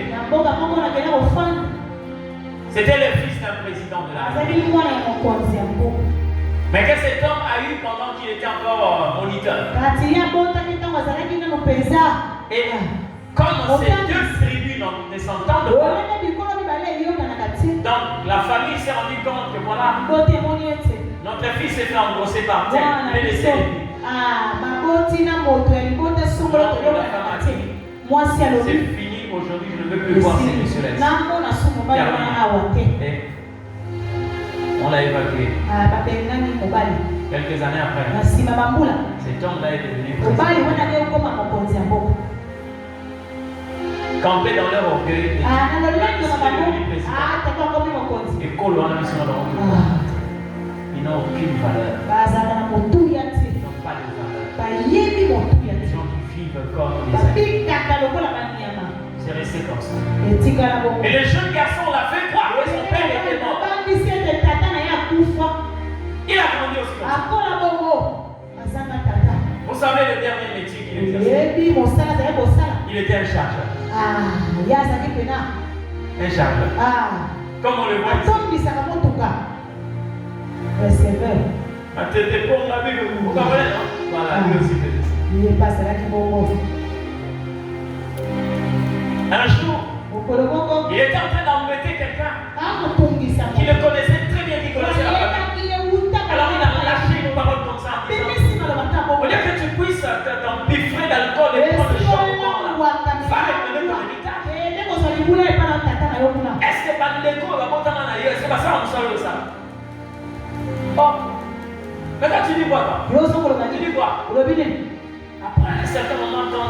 C'était le fils d'un président de la République. Mais que cet homme a eu pendant qu'il était encore moniteur. Et comme ces deux tribus ne s'entendent pas, donc la famille s'est rendue compte que voilà, notre fils s'est fait engrosser par terre. Il est laissé c'est fini aujourd'hui, je ne veux plus voir ces messieurs-là. On l'a évacué. Quelques années après, cet homme-là est devenu président. Campé dans leur orgueil, et ils n'ont aucune valeur. Ils n'ont pas de valeur. Les gens qui vivent comme des animaux. C'est resté comme ça. Et le jeune garçon l'a fait croire que son père était mort. Il a grandi aussi comme ça. Vous savez le dernier métier qu'il exerçait? Il était un chargeur. Un chargeur. Comme on le voit ici. Vous comprenez, non? Voilà, lui aussi fait ça. Un jour, il était en train d'embêter quelqu'un qui le connaissait très bien, qui connaissait la famille. Alors il a lâché une parole comme ça en disant, au lieu que tu puisses t'empiffrer d'alcool et prendre le charbon là, va révéler ton héritage. Est-ce que Bandeko va porter un ailleurs? C'est pas ça, on sort de ça. Oh, maintenant tu dis quoi toi? Tu dis quoi? Après un certain moment, quand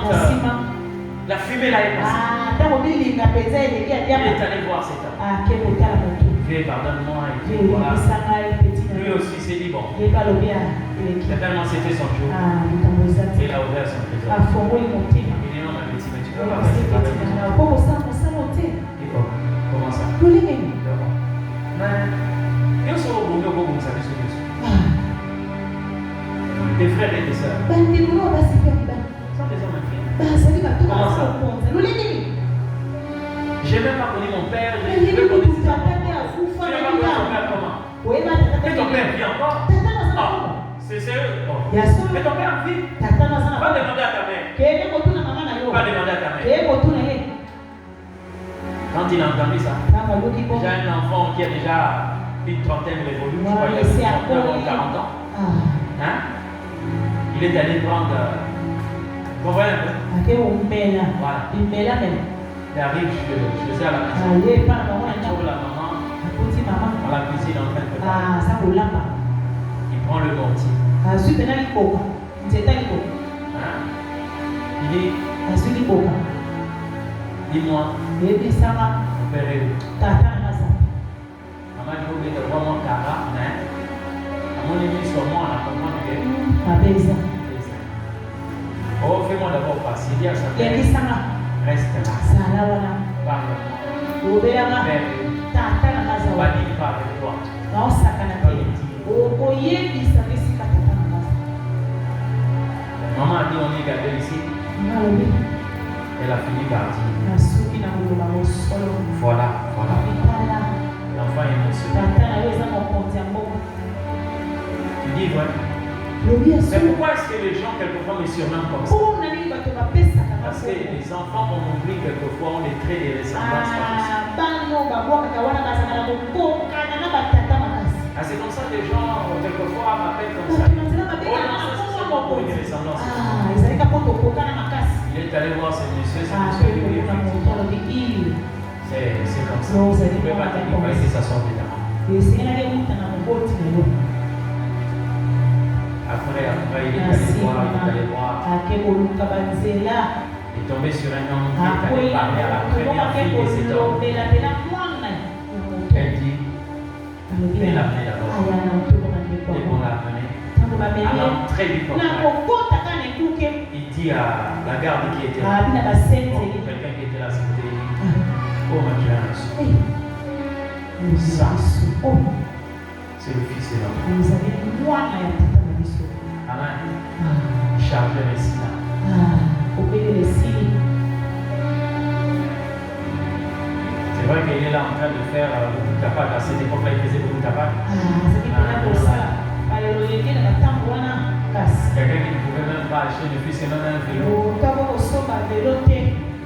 la fumée là est passée, il est allé voir cet homme. Dieu, pardonne-moi. Voilà. Lui aussi s'est dit bon. Certainement c'était son jour. Il a ouvert son trésor. Il dit non, ma petite, mais tu ne peux pas passer par là. Comment ça? Mais ils sont au bout de vous, vous savez ce que c'est. Tes frères et tes sœurs sont des hommes infinis. Comment ça? Je n'ai même pas connu mon père. Je n'ai pas connu ses enfants. Tu n'as pas connu ton père comment? Mais ton père vit encore? Oh, c'est sérieux? Oh. Mais ton père vit? Va demander à ta mère. Va demander à ta mère. Quand il a entendu ça, déjà un enfant qui a déjà une trentaine révolue, je crois qu'il a 39 ou 40 ans, hein? Il est allé prendre. Vous voyez un peu? Voilà. Il arrive, je faisais à la maison. Il trouve la maman dans la cuisine en train de préparer. Il prend le mortier. Hein? Il dit, dis-moi, mon père est où? Maman dit, vous êtes vraiment cara, mais à mon avis, sur moi, on a compris que oh, fais-moi d'abord passer. Il dit à sa mère, reste là. Parle-moi. Père, on va dire pas avec toi. Maman a dit, on est gardé ici. Elle a fini par dire, voilà. L'enfant est émotionnel. Tu dis, ouais. Mais pourquoi est-ce que les gens, quelquefois, me surnomment comme ça? Parce que les enfants, on oublie quelquefois, on les traite des ressemblances comme ça. C'est comme ça que les gens, quelquefois, m'appellent comme ça. Oh non, ça c'est seulement pour une ressemblance. Il est allé voir ce monsieur, lui dit, c'est comme ça. Vous ne pouvez pas dire que ça sort de là. Après, il est allé voir. Il est tombé sur un homme qui est allé parler à la première fille de cet homme. Elle dit, il l'a amené d'abord. Et pour l'amener, à l'entrée du portail, il dit à la garde qui était là, quelqu'un qui était là, c'était, oh ma chance, ça, c'est le fils de l'homme. Amen. Chargez les sida. C'est vrai qu'il est là en train de faire beaucoup de tabac. À cette époque-là, il faisait beaucoup de tabac. Quelqu'un qui ne pouvait même pas acheter ne fût-ce que même un vélo.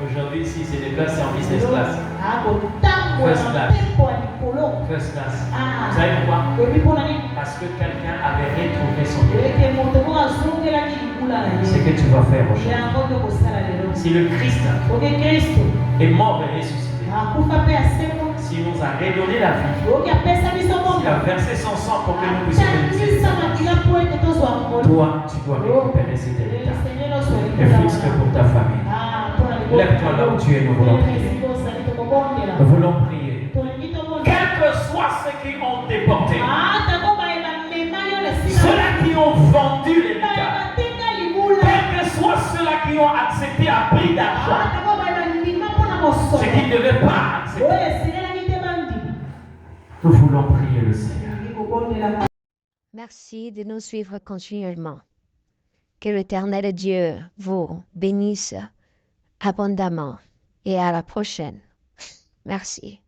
Aujourd'hui, si c'est des places, c'est en business class. First class. First class. Vous savez pourquoi? Parce que quelqu'un avait retrouvé son Dieu. C'est que tu vas faire aujourd'hui. Si le Christ est mort et ressuscité, s'il nous a redonné la vie, s'il a versé son sang pour que nous puissions bénéficier, toi, tu dois récupérer cet héritage. Et fixe-le pour ta famille. Lève-toi là où tu es, nous voulons prier. Nous voulons prier. Quels que soient ceux qui ont déporté, ceux-là qui ont vendu les biens, quels que soient ceux-là qui ont accepté à prix d'argent, ce qu'ils ne devaient pas accepter. Nous voulons prier le Seigneur. Merci de nous suivre continuellement. Que l'Éternel Dieu vous bénisse abondamment et à la prochaine. Merci.